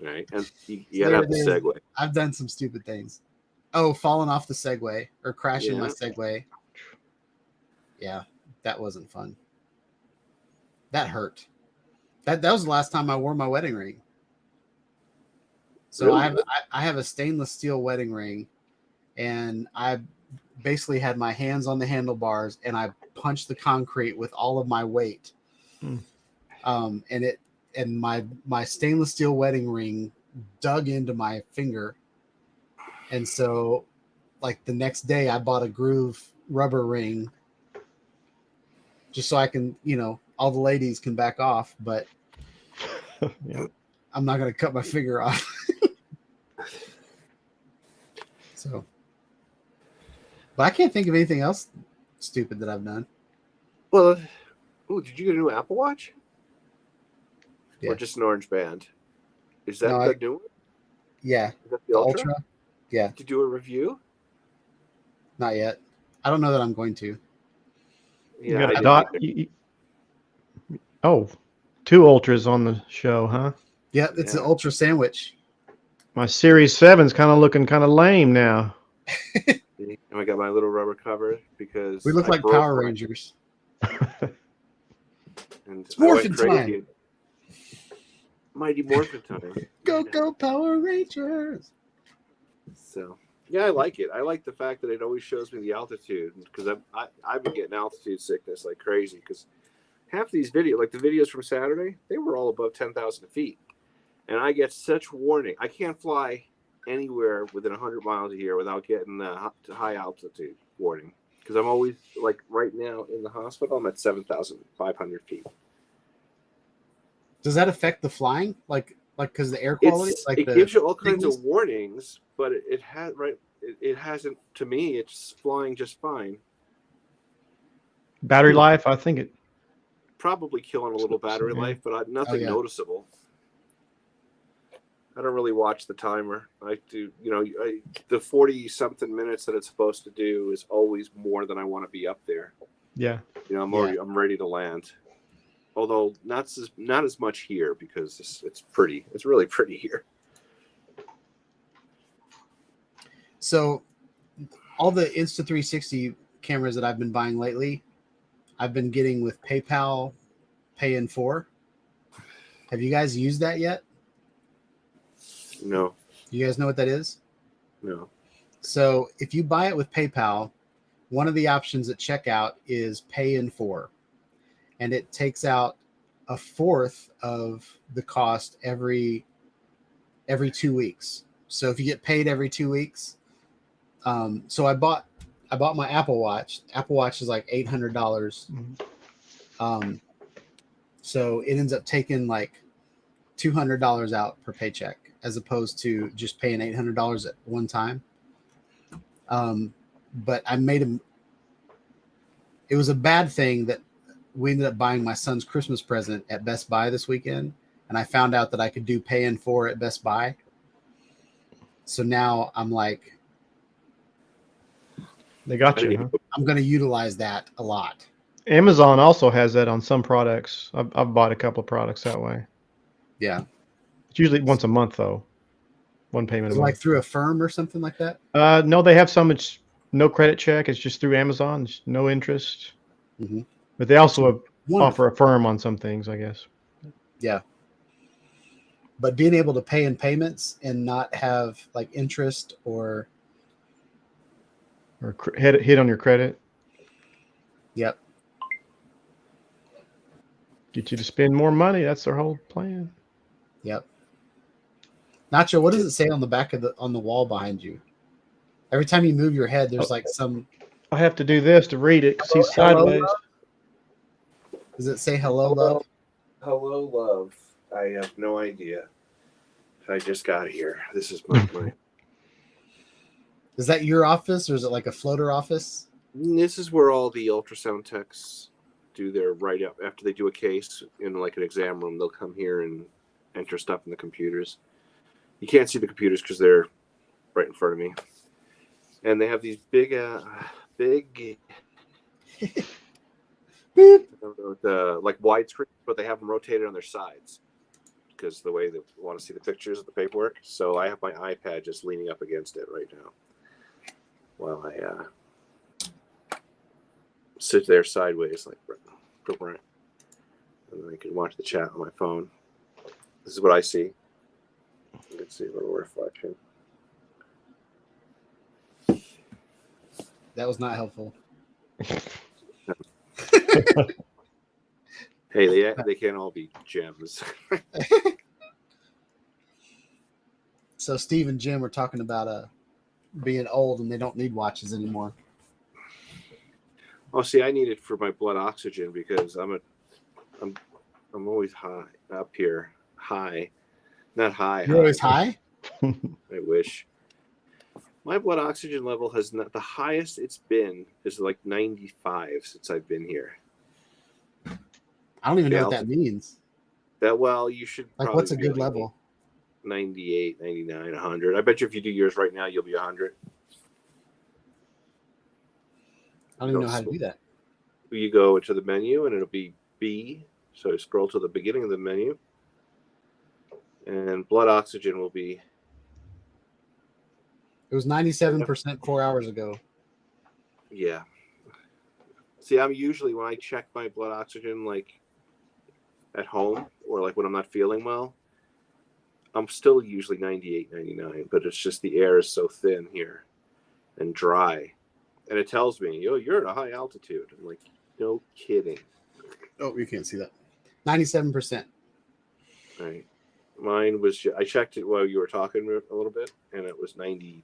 F: Right, and you gotta have the Segway.
D: I've done some stupid things. Oh, falling off the Segway or crashing my Segway. Yeah, that wasn't fun. That hurt. That was the last time I wore my wedding ring. So really? I have a stainless steel wedding ring, and I basically had my hands on the handlebars, and I punched the concrete with all of my weight. And my stainless steel wedding ring dug into my finger. And so like the next day I bought a groove rubber ring just so I can, all the ladies can back off, but
E: yeah.
D: I'm not going to cut my finger off. So, but I can't think of anything else stupid that I've done.
F: Well, did you get a new Apple Watch?
D: Yeah.
F: Or just an orange band? Is that the new one?
D: Yeah.
F: Is that the Ultra?
D: Yeah.
F: Did you do a review?
D: Not yet. I don't know that I'm going to.
E: You
F: Yeah,
E: got
F: I
E: a
F: didn't
E: dot.
F: either.
E: Oh, 2 ultras on the show, huh?
D: Yeah, it's an
F: Yeah.
D: ultra sandwich.
E: My Series 7's kind of looking kind of lame now.
F: And I got my little rubber cover because
D: We look
F: I
D: like
F: broke
D: Power
F: mine,
D: Rangers.
F: and
D: It's
F: I went
D: morphin'
F: crazy.
D: time.
F: Mighty Morphin time.
D: Go Power Rangers.
F: So yeah, I like it. I like the fact that it always shows me the altitude because I've been getting altitude sickness like crazy because half these videos, like the videos from Saturday, they were all above 10,000 feet, and I get such warning. I can't fly anywhere within 100 miles a year without getting the high altitude warning because I'm always like right now in the hospital. I'm at 7,500 feet.
D: Does that affect the flying? Like because the air quality?
F: It gives you all kinds of warnings, but it hasn't. To me, it's flying just fine.
E: Battery life, I think it.
F: Probably killing a little battery
E: Yeah.
F: life, but nothing
D: yeah.
F: noticeable. I don't really watch the timer. I do, the 40-something minutes that it's supposed to do is always more than I want to be up there.
E: Yeah.
F: I'm ready to land. Although not as much here because it's pretty. It's really pretty here.
D: So all the Insta360 cameras that I've been buying lately, I've been getting with PayPal Pay in 4. Have you guys used that yet?
F: No,
D: You guys know what that is?
F: no.
D: So if you buy it with PayPal, one of the options at checkout is Pay in 4. And it takes out 1/4 of the cost every 2 weeks. So if you get paid every 2 weeks, so I bought my Apple Watch. Apple Watch is like $800. So it ends up taking like $200 out per paycheck, as opposed to just paying $800 at one time. But I made it was a bad thing that we ended up buying my son's Christmas present at Best Buy this weekend, and I found out that I could do Pay in 4 at Best Buy. So now I'm like,
E: They got you, huh?
D: I'm going to utilize that a lot.
E: Amazon also has that on some products. I've bought a couple of products that way.
D: Yeah.
E: It's usually once a month, though. One payment a
D: Like
E: month.
D: through a firm or something like that?
E: No, they have some. It's no credit check. It's just through Amazon. It's no interest.
D: Mhm.
E: But they also
D: Wonderful.
E: offer a firm on some things, I guess.
D: Yeah. But being able to pay in payments and not have like interest or
E: hit on your credit.
D: Yep.
E: Get you to spend more money. That's their whole plan.
D: Yep. Nacho, what does it say on the back of on the wall behind you? Every time you move your head, there's like some.
E: I have to do this to read it because he's
D: Hello,
E: sideways.
D: love? Does it say hello, love?
F: Hello, love. I have no idea. I just got here. This is my
D: Is that your office or is it like a floater office?
F: This is where all the ultrasound techs do their write up after they do a case in like an exam room. They'll come here and enter stuff in the computers. You can't see the computers because they're right in front of me, and they have these big
D: Beep.
F: I don't know, like widescreen, but they have them rotated on their sides because the way they want to see the pictures of the paperwork. So I have my iPad just leaning up against it right now while I sit there sideways like right, and then I can watch the chat on my phone. This is what I see. You can see a little reflection.
D: That was not helpful.
F: Hey, they can't all be gems.
D: So Steve and Jim were talking about being old and they don't need watches anymore.
F: Oh, see, I need it for my blood oxygen because I'm always high up here. High, not high.
D: You're always high?
F: I wish. My blood oxygen level has not the highest it's been is like 95 since I've been here.
D: I don't even know what that means.
F: You should
D: Like,
F: probably
D: what's a
F: be
D: good
F: like
D: level?
F: 98, 99, 100. I bet you if you do yours right now, you'll be 100.
D: I don't even know how to do that.
F: You go into the menu and it'll be B. So scroll to the beginning of the menu. And blood oxygen will be.
D: It was 97% 4 hours ago.
F: Yeah. See, I'm usually, when I check my blood oxygen, like at home or like when I'm not feeling well, I'm still usually 98, 99, but it's just the air is so thin here and dry. And it tells me, yo, you're at a high altitude. I'm like, no kidding.
D: Oh, you can't see that. 97%.
F: Right. Mine was, I checked it while you were talking a little bit, and it was 92%.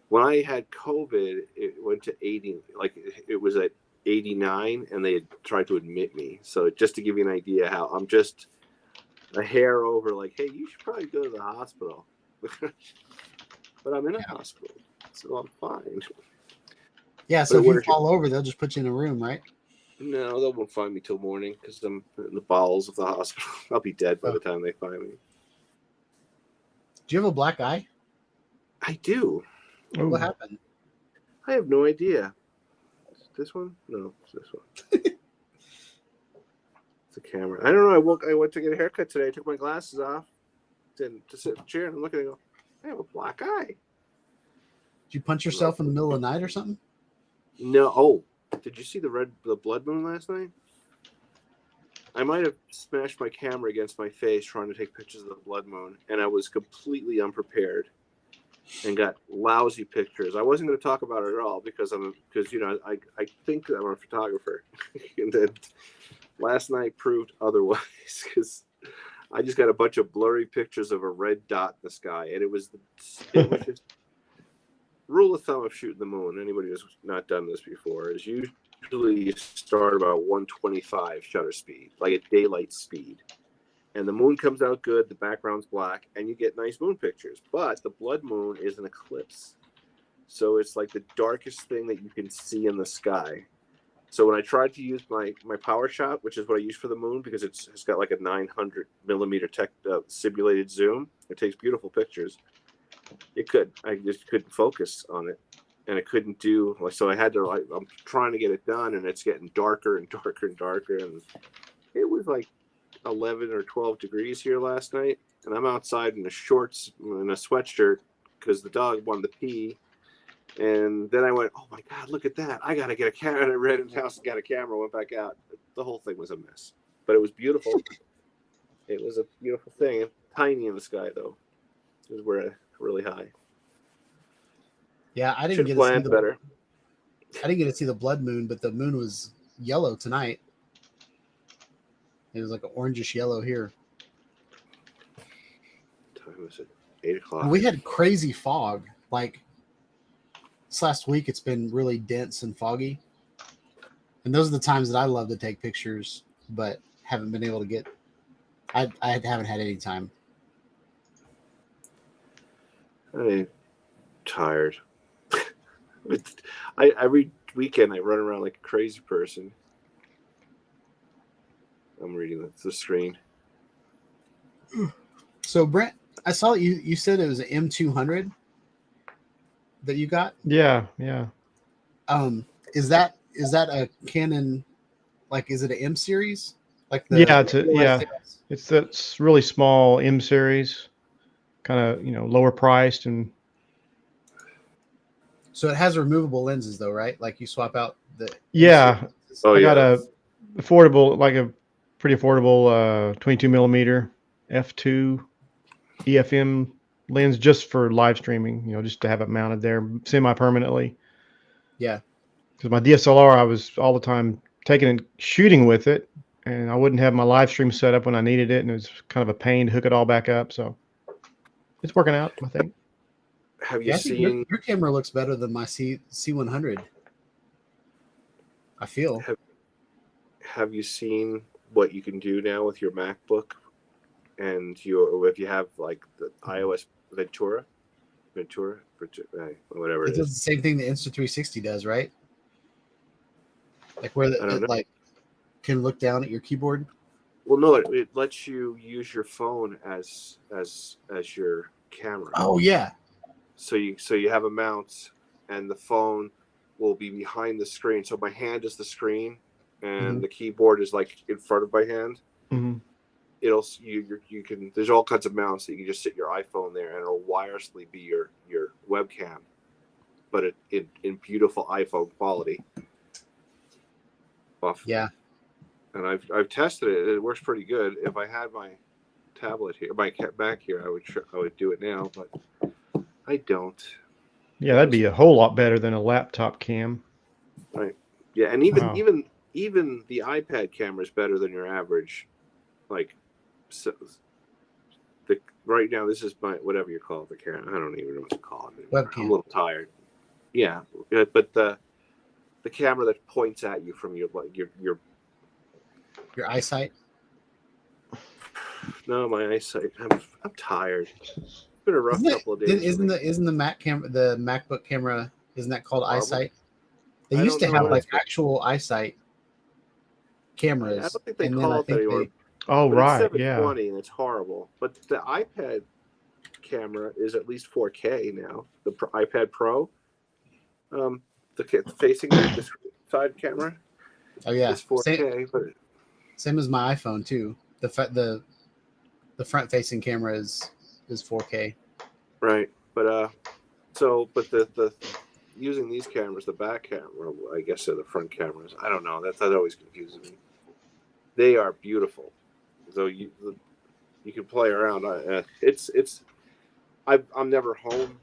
F: When I had COVID, it went to 80, like it was at 89, and they had tried to admit me. So just to give you an idea how I'm just a hair over, like, hey, you should probably go to the hospital. But I'm in a hospital, so I'm fine.
D: Yeah, so if you fall over, they'll just put you in a room, right?
F: No, they won't find me till morning because I'm in the bowels of the hospital. I'll be dead by the time they find me.
D: Do you have a black eye?
F: I do.
E: Ooh.
D: What happened?
F: I have no idea. This one? No, it's this one. It's a camera. I don't know. I went to get a haircut today. I took my glasses off to sit in the chair, and I'm looking and go, I have a black eye.
D: Did you punch yourself in the middle of the night or something?
F: No. Oh, did you see the blood moon last night? I might have smashed my camera against my face trying to take pictures of the blood moon, and I was completely unprepared and got lousy pictures. I wasn't going to talk about it at all because I think I'm a photographer, and then last night proved otherwise because I just got a bunch of blurry pictures of a red dot in the sky, and it was just rule of thumb of shooting the moon. Anybody who's not done this before is usually you start about 125 shutter speed, like at daylight speed. And the moon comes out good, the background's black, and you get nice moon pictures. But the blood moon is an eclipse. So it's like the darkest thing that you can see in the sky. So when I tried to use my power shot, which is what I use for the moon, because it's got like a 900 millimeter simulated zoom, it takes beautiful pictures. I just couldn't focus on it, and it couldn't do. So I had to. I'm trying to get it done, and it's getting darker and darker and darker. And it was like 11 or 12 degrees here last night, and I'm outside in a shorts and a sweatshirt because the dog wanted to pee. And then I went, oh my God, look at that! I gotta get a camera. And I ran in the house and got a camera. Went back out. The whole thing was a mess, but it was beautiful. It was a beautiful thing. Tiny in the sky though. It was where really high.
D: Yeah, I didn't get to see better. I didn't get to see the blood moon, but the moon was yellow tonight. It was like an orangish yellow here.
F: What time was it? 8 o'clock.
D: We had crazy fog. Like this last week, it's been really dense and foggy. And those are the times that I love to take pictures, but haven't been able to get. I haven't had any time.
F: I'm tired. Every weekend I run around like a crazy person. I'm reading the screen.
D: So Brent, I saw you said it was an M200 that you got.
E: Yeah.
D: Is that a Canon? Like, is it an M series? Like
E: it's that really small M series, kind of lower priced, and
D: so it has removable lenses though, right? Like you swap out the
E: I got a pretty affordable 22 millimeter f2 EFM lens just for live streaming, just to have it mounted there semi-permanently.
D: Yeah,
E: because my DSLR I was all the time taking and shooting with it, and I wouldn't have my live stream set up when I needed it, and it was kind of a pain to hook it all back up. So it's working out, I think.
F: Have you seen
D: your camera looks better than my C100? I feel.
F: Have you seen what you can do now with your MacBook and if you have like the iOS Ventura, whatever
D: it does the same thing the Insta360 does, right? Like where it like can look down at your keyboard.
F: Well, no, it lets you use your phone as your camera.
D: Oh yeah.
F: So you have a mount, and the phone will be behind the screen. So my hand is the screen, and
D: Mhm.
F: the keyboard is like in front of my hand.
E: Hmm.
F: It'll you can. There's all kinds of mounts that you can just sit your iPhone there, and it'll wirelessly be your webcam, but in beautiful iPhone quality.
D: Yeah.
F: And I've tested it. It works pretty good. If I had my tablet here, my Mac here, I would do it now, but I don't.
E: Yeah, that'd be a whole lot better than a laptop cam.
F: Right. Yeah, and even
E: Wow.
F: even the iPad camera is better than your average. Like, so right now this is my whatever you call it, the camera. I don't even know what to call it anymore.
D: Webcam.
F: I'm a little tired. Yeah, but the camera that points at you from your
D: Your eyesight.
F: no, my eyesight. I'm tired. It's been a rough couple of days.
D: Isn't the Mac camera, the MacBook camera, isn't that called
F: Marvel?
D: eyesight? They
F: I
D: used to
F: don't know
D: have
F: what
D: like
F: it's called.
D: actual eyesight cameras.
F: I don't think they
D: and then
F: call
D: I
F: it that
D: think
F: anymore.
E: Oh,
F: But
E: right.
F: it's
E: Yeah.
F: 720 and it's horrible. But the iPad camera is at least 4K now. The iPad Pro, facing the side camera
D: Oh yeah,
F: is 4K. But
D: same as my iPhone too. The front facing camera is 4K.
F: right, but the using these cameras, the back camera, I guess, are the front cameras. I don't know. That always confuses me. They are beautiful. So you can play around. I'm never home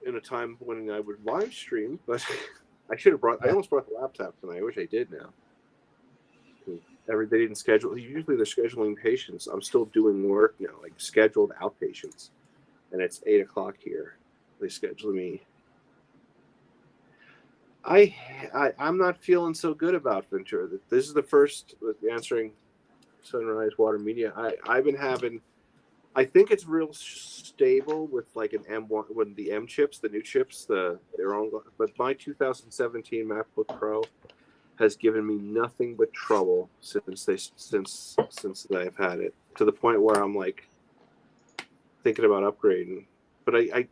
F: in a time when I would live stream, but I should have brought. I almost brought the laptop tonight. I wish I did now. They didn't schedule. Usually they're scheduling patients. I'm still doing work now, like scheduled outpatients, and it's 8:00 here. They schedule me. I'm not feeling so good about Ventura. This is the first answering Sunrise Water Media. I've been having. I think it's real stable with like an M1 when the M chips, the new chips, their own. But my 2017 MacBook Pro has given me nothing but trouble since I've had it, to the point where I'm like thinking about upgrading. But I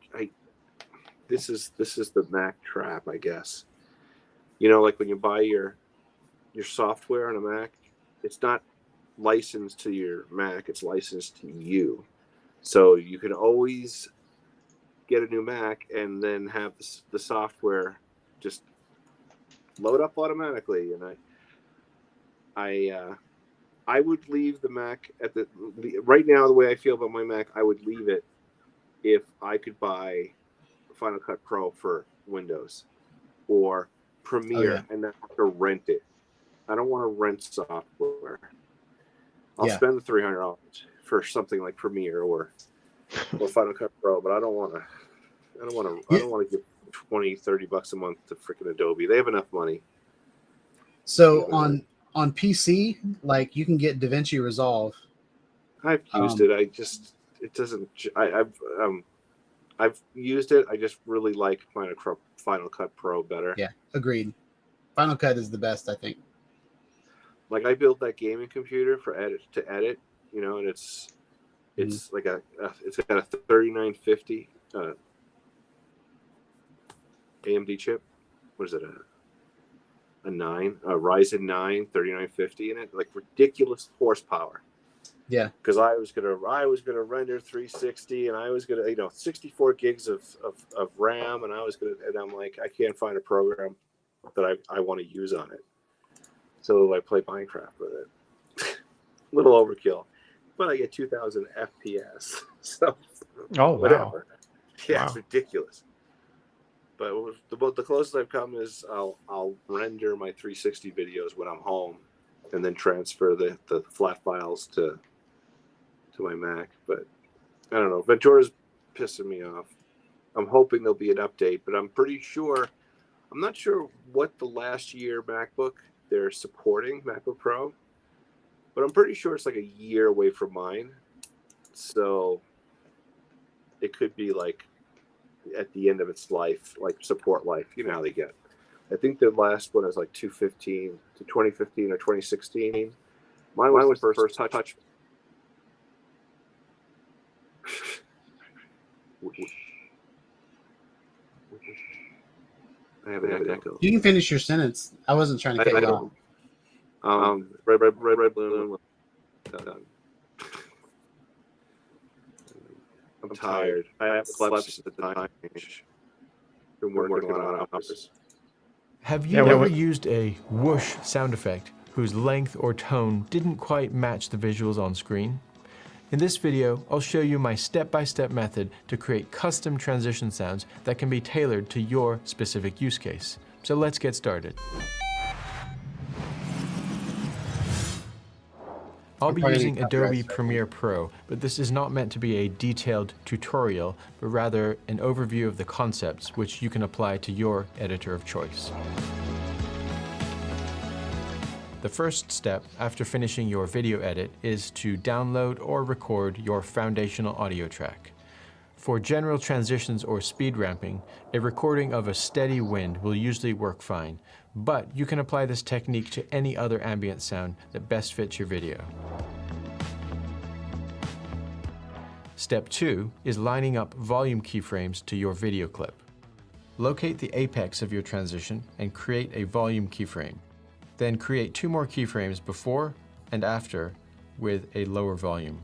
F: this is the Mac trap, I guess. You know, like when you buy your software on a Mac, it's not licensed to your Mac, it's licensed to you. So you can always get a new Mac and then have the software just load up automatically. And I would leave the Mac at the right now. The way I feel about my Mac, I would leave it if I could buy Final Cut Pro for Windows or Premiere and not have to rent it. I don't want to rent software. I'll spend the $300 for something like Premiere or Final Cut Pro, but I don't want to give $20-$30 a month to freaking Adobe. They have enough money.
D: So on PC, like you can get DaVinci Resolve.
F: I've used it. It doesn't. I've used it. I just really like Final Cut Pro better.
D: Yeah, agreed. Final Cut is the best, I think.
F: Like I built that gaming computer to edit, you know, and it's like it's got a 3950 AMD chip. What is it? A Ryzen 9 3950 in it, like ridiculous horsepower.
D: Yeah,
F: because I was gonna render 360, and I was gonna 64 gigs of RAM, and I'm like, I can't find a program that I want to use on it, so I play Minecraft with it. Little overkill, but I get 2000 FPS. So whatever.
E: Wow.
F: Yeah,
E: Wow.
F: It's ridiculous. But the closest I've come is I'll render my 360 videos when I'm home, and then transfer the flat files to my Mac. But I don't know. Ventura's pissing me off. I'm hoping there'll be an update, but I'm not sure what the last year MacBook they're supporting, MacBook Pro, but I'm pretty sure it's like a year away from mine. So it could be like at the end of its life, like support life. You know how they get. I think the last one is like 2015 or 2016. Mine was the first touch. I have an echo.
D: You can finish your sentence. I wasn't trying to cut you off.
F: Red balloon. Done. I'm tired. I have slept since the time change. Been working a lot of hours.
G: Have you
E: Yeah,
G: ever used a whoosh sound effect whose length or tone didn't quite match the visuals on screen? In this video, I'll show you my step-by-step method to create custom transition sounds that can be tailored to your specific use case. So let's get started. I'll be
D: probably
G: using
D: need
G: Adobe
D: copyright
G: Premiere Pro, but this is not meant to be a detailed tutorial, but rather an overview of the concepts which you can apply to your editor of choice. The first step after finishing your video edit is to download or record your foundational audio track. For general transitions or speed ramping, a recording of a steady wind will usually work fine, but you can apply this technique to any other ambient sound that best fits your video. Step 2 is lining up volume keyframes to your video clip. Locate the apex of your transition and create a volume keyframe. Then create 2 more keyframes before and after with a lower volume.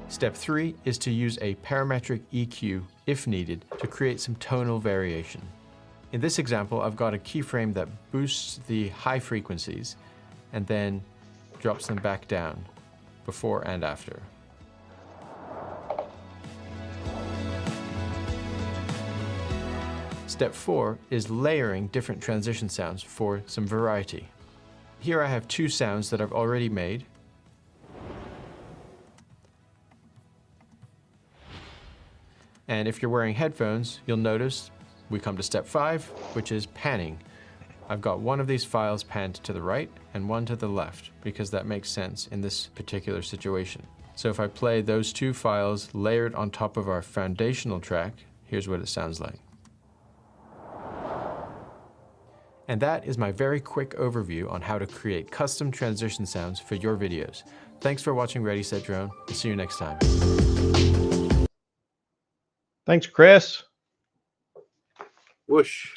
G: Step 3 is to use a parametric EQ, if needed, to create some tonal variation. In this example, I've got a keyframe that boosts the high frequencies and then drops them back down before and after. Step 4 is layering different transition sounds for some variety. Here I have 2 sounds that I've already made. And if you're wearing headphones, you'll notice we come to step 5, which is panning. I've got one of these files panned to the right and one to the left, because that makes sense in this particular situation. So if I play those 2 files layered on top of our foundational track, here's what it sounds like. And that is my very quick overview on how to create custom transition sounds for your videos. Thanks for watching Ready Set Drone. I'll see you next time.
E: Thanks, Chris.
F: Whoosh.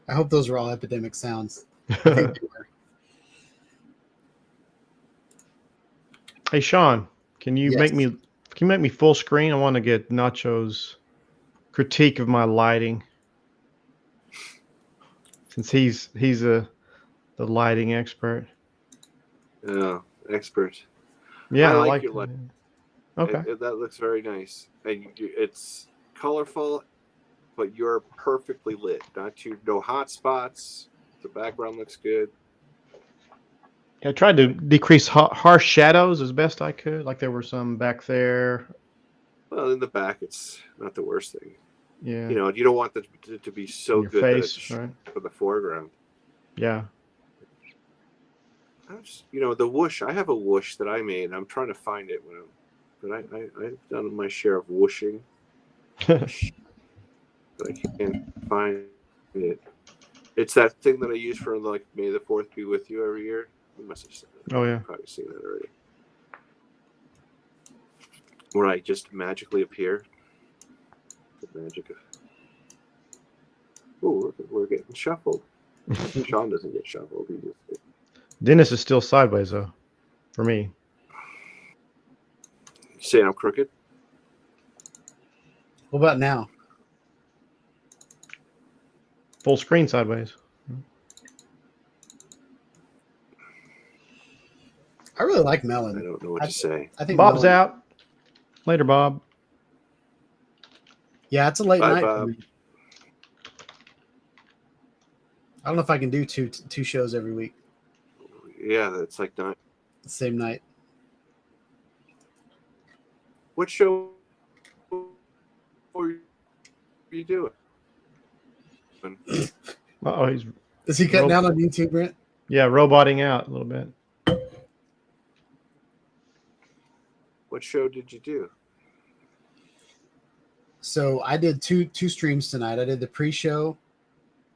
D: I hope those were all epidemic sounds. I think they were.
E: Hey, Sean, can you
D: Yes.
E: make me full screen? I want to get Nacho's critique of my lighting, since he's the lighting expert.
F: Yeah, expert.
E: Yeah,
F: I
E: I
F: like
E: like
F: your light.
E: Okay.
F: That looks very nice. And it's colorful, but you're perfectly lit. No hot spots. The background looks good.
E: I tried to decrease harsh shadows as best I could. Like there were some back there.
F: Well, in the back, it's not the worst thing.
E: Yeah.
F: You know, you don't want it to be so
E: your
F: good that
E: face,
F: it's
E: right?
F: for the foreground.
E: Yeah.
F: The whoosh. I have a whoosh that I made. I'm trying to find it, but I've done my share of whooshing, but I can't find it. It's that thing that I use for like May the 4th be with you every year. You must have seen it.
E: Oh yeah.
F: You've probably seen that already. Where I just magically appear. The magic of. Oh, we're getting shuffled. Sean doesn't get shuffled. He just.
E: Dennis is still sideways though, for me.
F: You saying I'm crooked?
D: What about now?
E: Full screen sideways.
D: I really like
F: I
D: Melon.
F: don't know what to say.
D: I think
E: Bob's
D: Melon,
E: out. Later, Bob.
D: Yeah, it's a late
F: Bye,
D: night.
F: Bob.
D: For me. I don't know if I can do two shows every week,
F: Yeah, that's like not.
D: the same night.
F: What show are you doing?
E: Oh, he's
D: Is he cutting out on YouTube, Brent?
E: roboting out a little bit.
F: What show did you do?
D: So I did two streams tonight. I did the pre-show.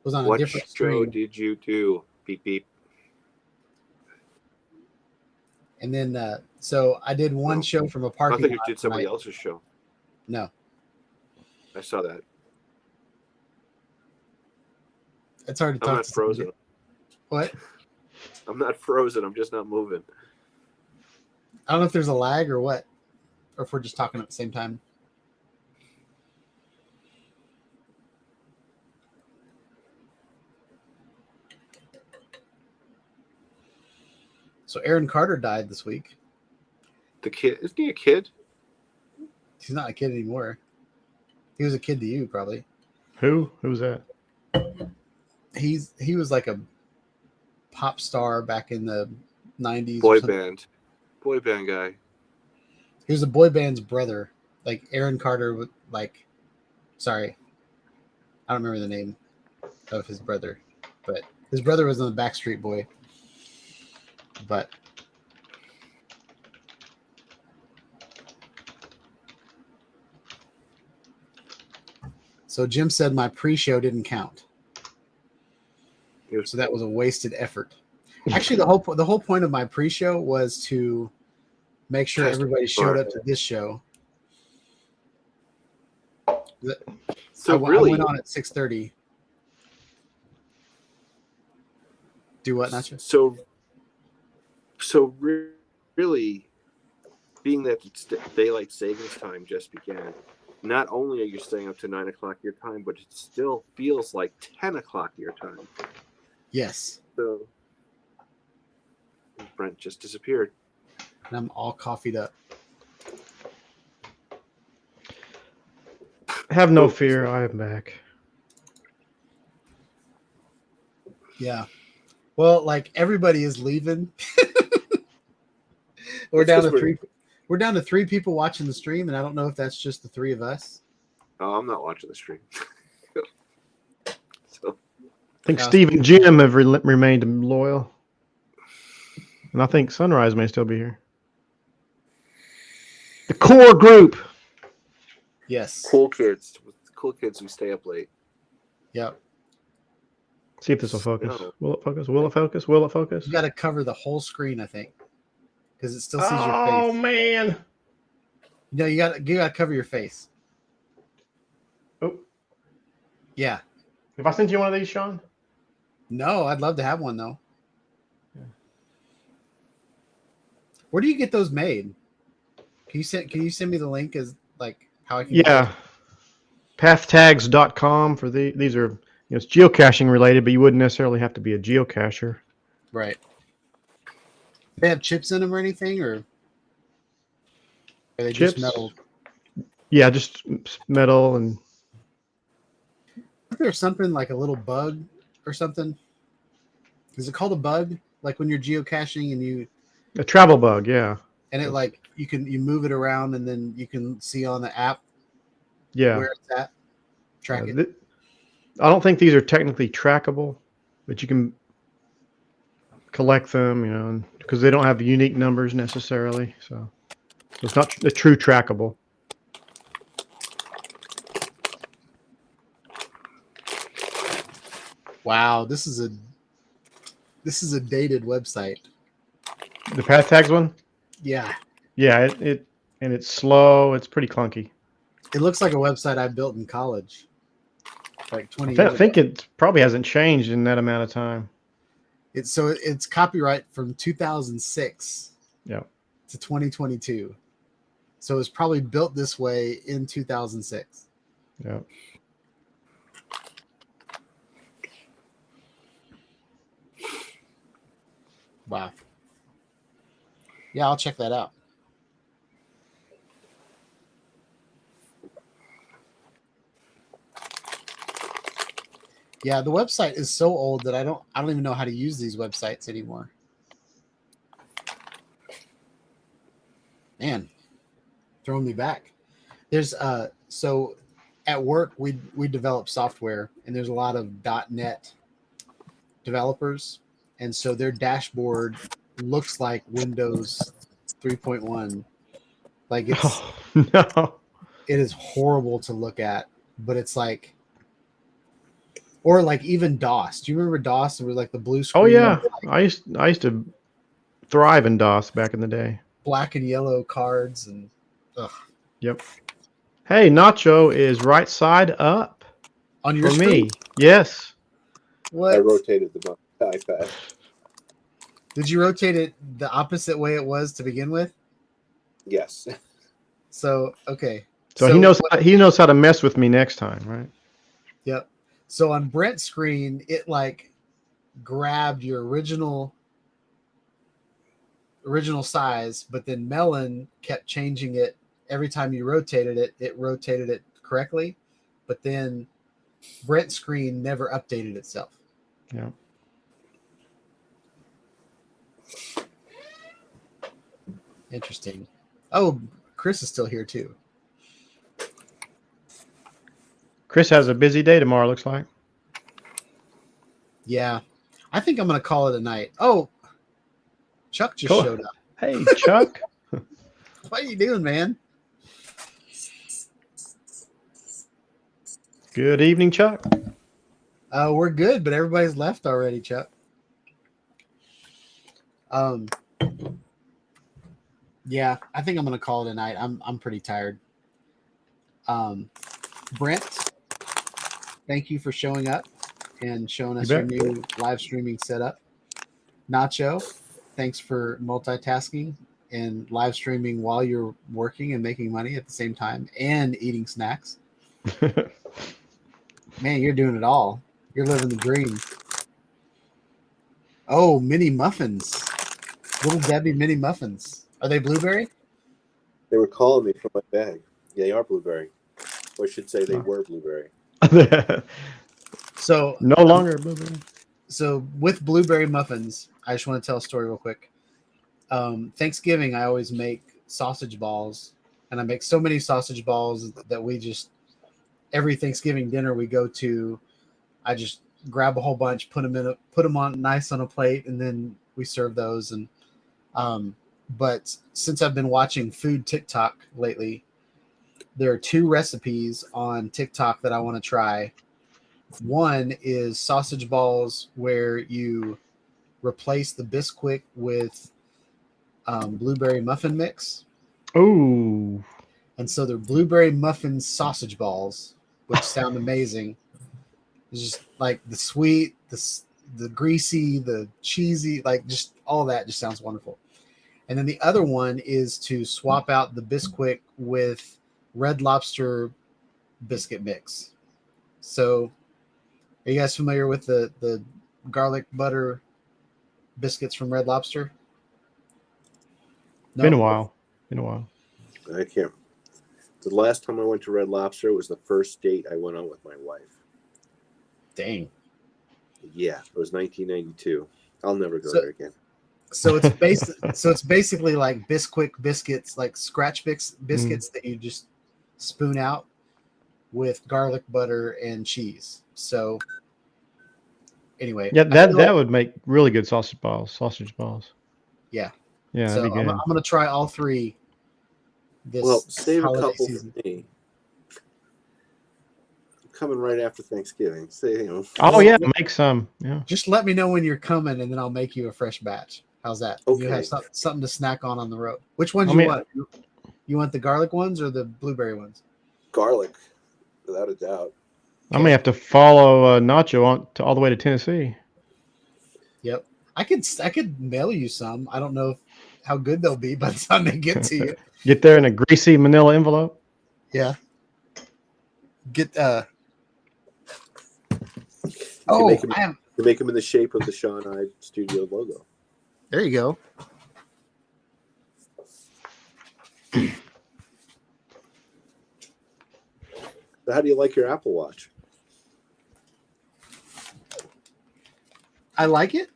D: Was on a
F: What
D: different
F: show
D: stream,
F: did you do? Beep beep.
D: And then so I did one
F: Oh.
D: show from a
F: I
D: parking
F: think you
D: lot
F: did somebody
D: tonight.
F: else's show.
D: No,
F: I saw that.
D: it's hard to
F: I'm
D: talk
F: not
D: to
F: frozen.
D: somebody. What?
F: I'm not frozen. I'm just not moving.
D: I don't know if there's a lag or what, or if we're just talking at the same time. So Aaron Carter died this week.
F: The kid, isn't he a kid?
D: He's not a kid anymore. He was a kid to you, probably.
E: Who? Who's that?
D: He was like a pop star back in the 90s. or
F: Boy
D: something.
F: band guy.
D: He was a boy band's brother. Like Aaron Carter would like sorry. I don't remember the name of his brother, but his brother was in the Backstreet Boy. But so Jim said my pre-show didn't count. So that was a wasted effort. Actually, the whole point of my pre-show was to make sure
F: Test
D: everybody showed up
F: market.
D: to this show.
F: So
D: I
F: really,
D: went on at 6:30. Do what, Nacho?
F: So really, being that it's daylight savings time just began, not only are you staying up to 9 o'clock your time, but it still feels like 10 o'clock your time.
D: Yes.
F: So Brent just disappeared.
D: And I'm all coffeeed up.
E: Have no fear, I am back.
D: Yeah. Well, like everybody is leaving. We're
F: It's
D: down
F: 'cause
D: to three. We're down to 3 people watching the stream, and I don't know if that's just the 3 of us.
F: Oh, I'm not watching the stream. So
E: I think
D: Yeah.
E: Steve and Jim have remained loyal. And I think Sunrise may still be here. The core group.
D: Yes.
F: cool kids who stay up late.
D: Yep.
E: See if this will focus.
F: No.
E: Will it focus? Will it focus? Will it focus?
D: You got to cover the whole screen, I think, because it still sees your
E: Oh,
D: face.
E: man.
D: No, you got to cover your face.
E: Oh,
D: Yeah.
E: if I sent you one of these, Sean?
D: No, I'd love to have one though.
E: Yeah.
D: Where do you get those made? Can you send me the link as like how I can
E: Yeah. Pathtags.com for these are, it's geocaching related, but you wouldn't necessarily have to be a geocacher.
D: Right. They have chips in them or anything, or are they
E: Chips?
D: just metal?
E: Yeah, just metal and
D: Isn't there something like a little bug or something? Is it called a bug? Like when you're geocaching and
E: a travel bug, yeah.
D: it like you move it around and then you can see on the app
E: Yeah.
D: where it's at. Track it.
E: I don't think these are technically trackable, but you can collect them, because they don't have unique numbers necessarily. So it's not a true trackable.
D: Wow, this is a dated website.
E: The Path Tags one?
D: Yeah.
E: Yeah, and it's slow. It's pretty clunky.
D: It looks like a website I built in college. Like 20
E: I
D: years
E: think
D: ago.
E: it probably hasn't changed in that amount of time.
D: It's copyright from 2006
E: Yeah.
D: to 2022. So it's probably built this way in 2006.
E: Yeah.
D: Wow. Yeah, I'll check that out. Yeah, the website is so old that I don't even know how to use these websites anymore. Man, throwing me back. There's so at work we develop software, and there's a lot of .NET developers, and so their dashboard looks like Windows 3.1. Like it's
E: Oh, no.
D: it is horrible to look at, but it's like, or like even DOS. Do you remember DOS? It was like the blue screen.
E: Oh yeah. I used to thrive in DOS back in the day.
D: black and yellow cards and ugh.
E: Yep. Hey, Nacho is right side up
D: On your
E: for
D: screen?
E: me. Yes.
D: What?
F: I rotated the iPad.
D: Did you rotate it the opposite way it was to begin with?
F: Yes.
D: So okay.
E: So he knows how to mess with me next time, right?
D: Yep. So on Brent's screen, it like grabbed your original size, but then Melon kept changing it every time you rotated it. It rotated it correctly, but then Brent's screen never updated itself.
E: Yeah.
D: Interesting. Oh, Chris is still here too.
E: Chris has a busy day tomorrow, looks like.
D: Yeah. I think I'm going to call it a night. Oh, Chuck just
E: Cool.
D: showed up.
E: Hey, Chuck.
D: What are you doing, man?
E: Good evening, Chuck.
D: We're good, but everybody's left already, Chuck. Yeah, I think I'm gonna call it a night. I'm pretty tired. Brent, thank you for showing up and showing us
E: You
D: your
E: bet.
D: new live streaming setup. Nacho, thanks for multitasking and live streaming while you're working and making money at the same time and eating snacks. Man, you're doing it all. You're living the dream. Oh, mini muffins. Little Debbie mini muffins. Are they blueberry?
F: They were calling me from my bag. Yeah, they are blueberry. Or I should say they were blueberry.
D: So
E: No longer blueberry.
D: so with blueberry muffins, I just want to tell a story real quick. Thanksgiving, I always make sausage balls, and I make so many sausage balls that we just every Thanksgiving dinner we go to, I just grab a whole bunch, put them on nice on a plate, and then we serve those. And but since I've been watching food TikTok lately, there are 2 recipes on TikTok that I want to try. One is sausage balls where you replace the Bisquick with blueberry muffin mix.
E: Ooh.
D: And so they're blueberry muffin sausage balls, which sound amazing. It's just like the sweet, the greasy, the cheesy, like just all that just sounds wonderful. And then the other one is to swap out the Bisquick with Red Lobster biscuit mix. So are you guys familiar with the garlic butter biscuits from Red Lobster? No?
E: Been a while.
F: I can't. The last time I went to Red Lobster was the first date I went on with my wife.
D: Dang.
F: Yeah, it was 1992. I'll never go there again.
D: So it's basically like Bisquick biscuits, like scratch biscuits that you just spoon out with garlic butter and cheese. So anyway,
E: Yeah,
D: I
E: that
D: feel like-
E: would make really good sausage balls.
D: yeah.
E: Yeah,
D: So
E: that'd be
D: I'm
E: good.
D: gonna try all 3 this
F: Well, save a
D: holiday
F: couple
D: season.
F: for me. I'm coming right after Thanksgiving.
E: Oh yeah, make some. Yeah.
D: Just let me know when you're coming, and then I'll make you a fresh batch. How's that? You
F: Okay.
D: have something to snack on the road. Which ones
E: I
D: you
E: mean-
D: want? You want the garlic ones or the blueberry ones?
F: Garlic, without a doubt.
E: I may have to follow Nacho all the way to Tennessee.
D: Yep. I could mail you some. I don't know how good they'll be by the time they get to you.
E: Get there in a greasy manila envelope.
D: Yeah. Get
F: You
D: Oh,
F: make 'em-
D: I have.
F: To make them in the shape of the Sean I Studio logo.
D: There you go.
F: So how do you like your Apple Watch?
D: I like it,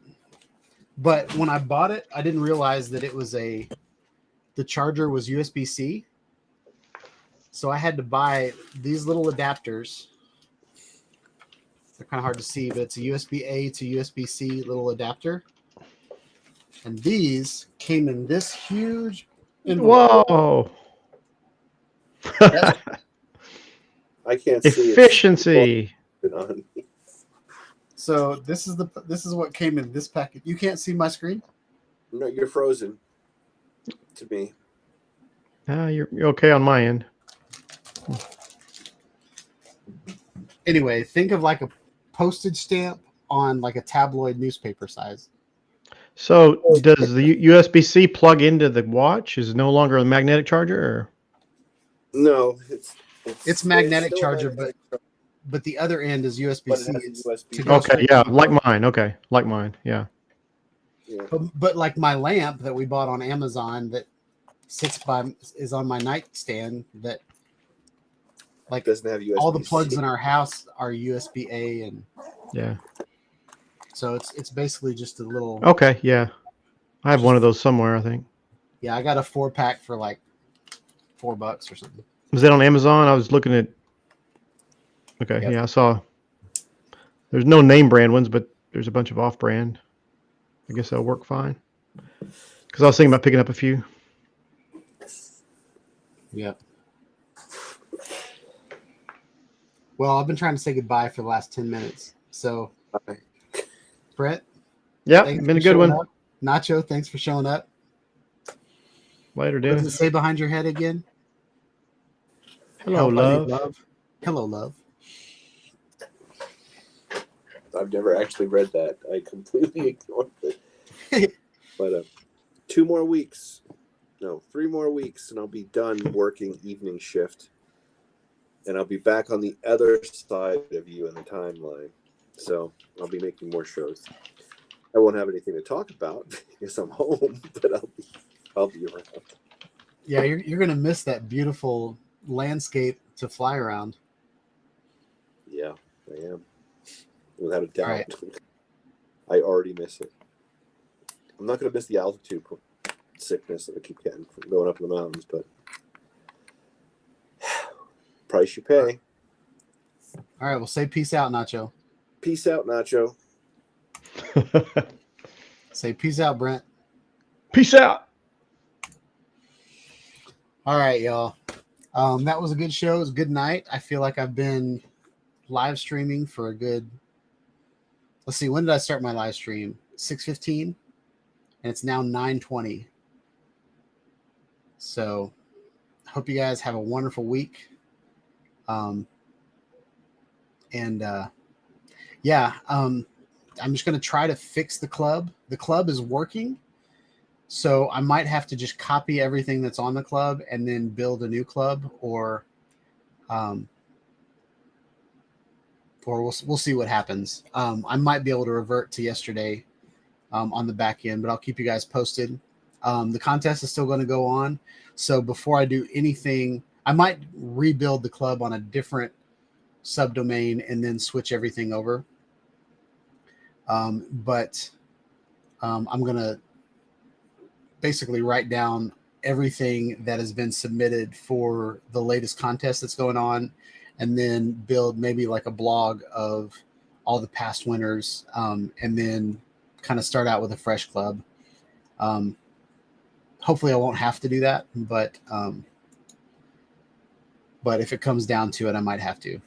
D: but when I bought it, I didn't realize that it was the charger was USB-C. So I had to buy these little adapters. They're kind of hard to see, but it's a USB-A to USB-C little adapter. And these came in this huge envelope.
E: Whoa.
F: I can't see it.
E: Efficiency.
F: On.
D: So this is what came in this package. You can't see my screen?
F: No, you're frozen to me.
E: You're okay on my end.
D: Anyway, think of like a postage stamp on like a tabloid newspaper size.
E: So does the USB-C plug into the watch? Is it no longer a magnetic charger? Or?
F: No,
D: It's magnetic
F: still a
D: charger,
F: magnetic
D: but the other end is
F: but
D: USB-C.
F: it has
D: It's
F: a USB.
D: to go
E: Okay,
D: straight
E: yeah,
D: to the
E: like
D: phone.
E: mine. Okay, like mine. Yeah.
F: Yeah.
D: But like my lamp that we bought on Amazon that is on my nightstand that like
F: Doesn't have USB.
D: all the plugs in our house are USB-A, and
E: Yeah.
D: so it's basically just a little.
E: Okay, yeah. I have one of those somewhere, I think.
D: Yeah, I got a 4-pack for like $4 or something.
E: Was that on Amazon? I was looking at. Okay,
D: Yep.
E: yeah, I saw. There's no name brand ones, but there's a bunch of off brand. I guess that'll work fine. Because I was thinking about picking up a few.
D: Yep. Well, I've been trying to say goodbye for the last 10 minutes. So,
F: Okay.
D: Brett,
E: Yeah,
D: thanks
E: been
D: for
E: a good
D: showing
E: one.
D: up. Nacho, thanks for showing up.
E: Later,
D: What does it
E: Dennis.
D: say behind your head again?
E: Hello,
D: Help, I need
E: love.
D: Hello, love.
F: I've never actually read that. I completely ignored it. But 2 more weeks. No, 3 more weeks, and I'll be done working evening shift. And I'll be back on the other side of you in the timeline. So I'll be making more shows. I won't have anything to talk about because I'm home, but I'll be around.
D: Yeah, you're gonna miss that beautiful landscape to fly around.
F: Yeah, I am. Without a doubt.
D: All right.
F: I already miss it. I'm not going to miss the altitude sickness that I keep getting from going up in the mountains, but price you pay.
D: All right, well, say peace out, Nacho.
F: Peace out, Nacho.
D: Say peace out, Brent.
E: Peace out.
D: All right, y'all. That was a good show. It was a good night. I feel like I've been live streaming for a good. Let's see. When did I start my live stream? 6:15, and it's now 9:20. So, hope you guys have a wonderful week. I'm just going to try to fix the club. The club is working. So I might have to just copy everything that's on the club and then build a new club, or we'll see what happens. I might be able to revert to yesterday on the back end, but I'll keep you guys posted. The contest is still going to go on. So before I do anything, I might rebuild the club on a different subdomain and then switch everything over. But I'm going to basically write down everything that has been submitted for the latest contest that's going on, and then build maybe like a blog of all the past winners, and then kind of start out with a fresh club. Hopefully I won't have to do that, but if it comes down to it, I might have to.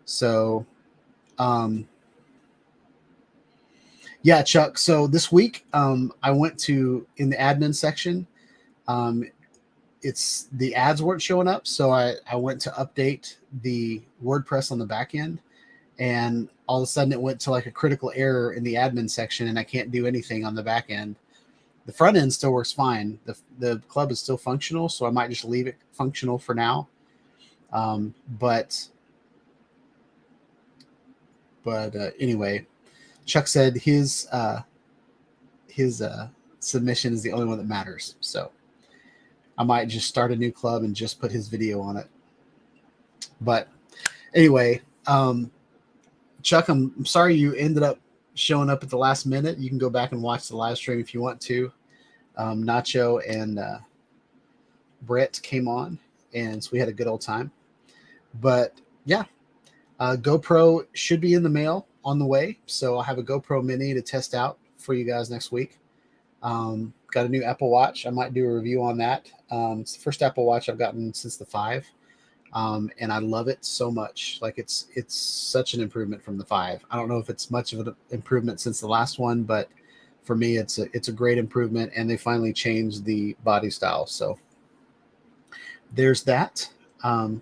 D: So, yeah, Chuck. So this week, I went to in the admin section. It's the ads weren't showing up, so I went to update the WordPress on the back end, and all of a sudden it went to like a critical error in the admin section, and I can't do anything on the back end. The front end still works fine. The club is still functional, so I might just leave it functional for now. But anyway. Chuck said his submission is the only one that matters. So I might just start a new club and just put his video on it. But anyway, Chuck, I'm sorry you ended up showing up at the last minute. You can go back and watch the live stream if you want to. Nacho and Brett came on, and so we had a good old time. But yeah, GoPro should be in the mail on the way. So I'll have a GoPro Mini to test out for you guys next week. Got a new Apple Watch. I might do a review on that. It's the first Apple Watch I've gotten since the 5. And I love it so much. Like it's such an improvement from the 5. I don't know if it's much of an improvement since the last one, but for me, it's a great improvement, and they finally changed the body style. So there's that. But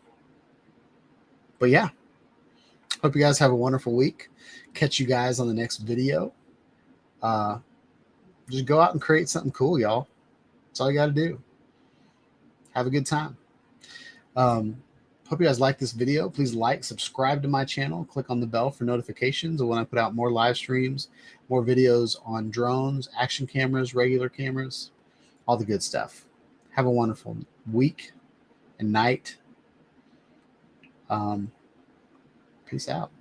D: yeah, hope you guys have a wonderful week. Catch you guys on the next video. Just go out and create something cool, y'all. That's all you got to do. Have a good time. Hope you guys like this video. Please like, subscribe to my channel, click on the bell for notifications of when I put out more live streams, more videos on drones, action cameras, regular cameras, all the good stuff. Have a wonderful week and night. Peace out.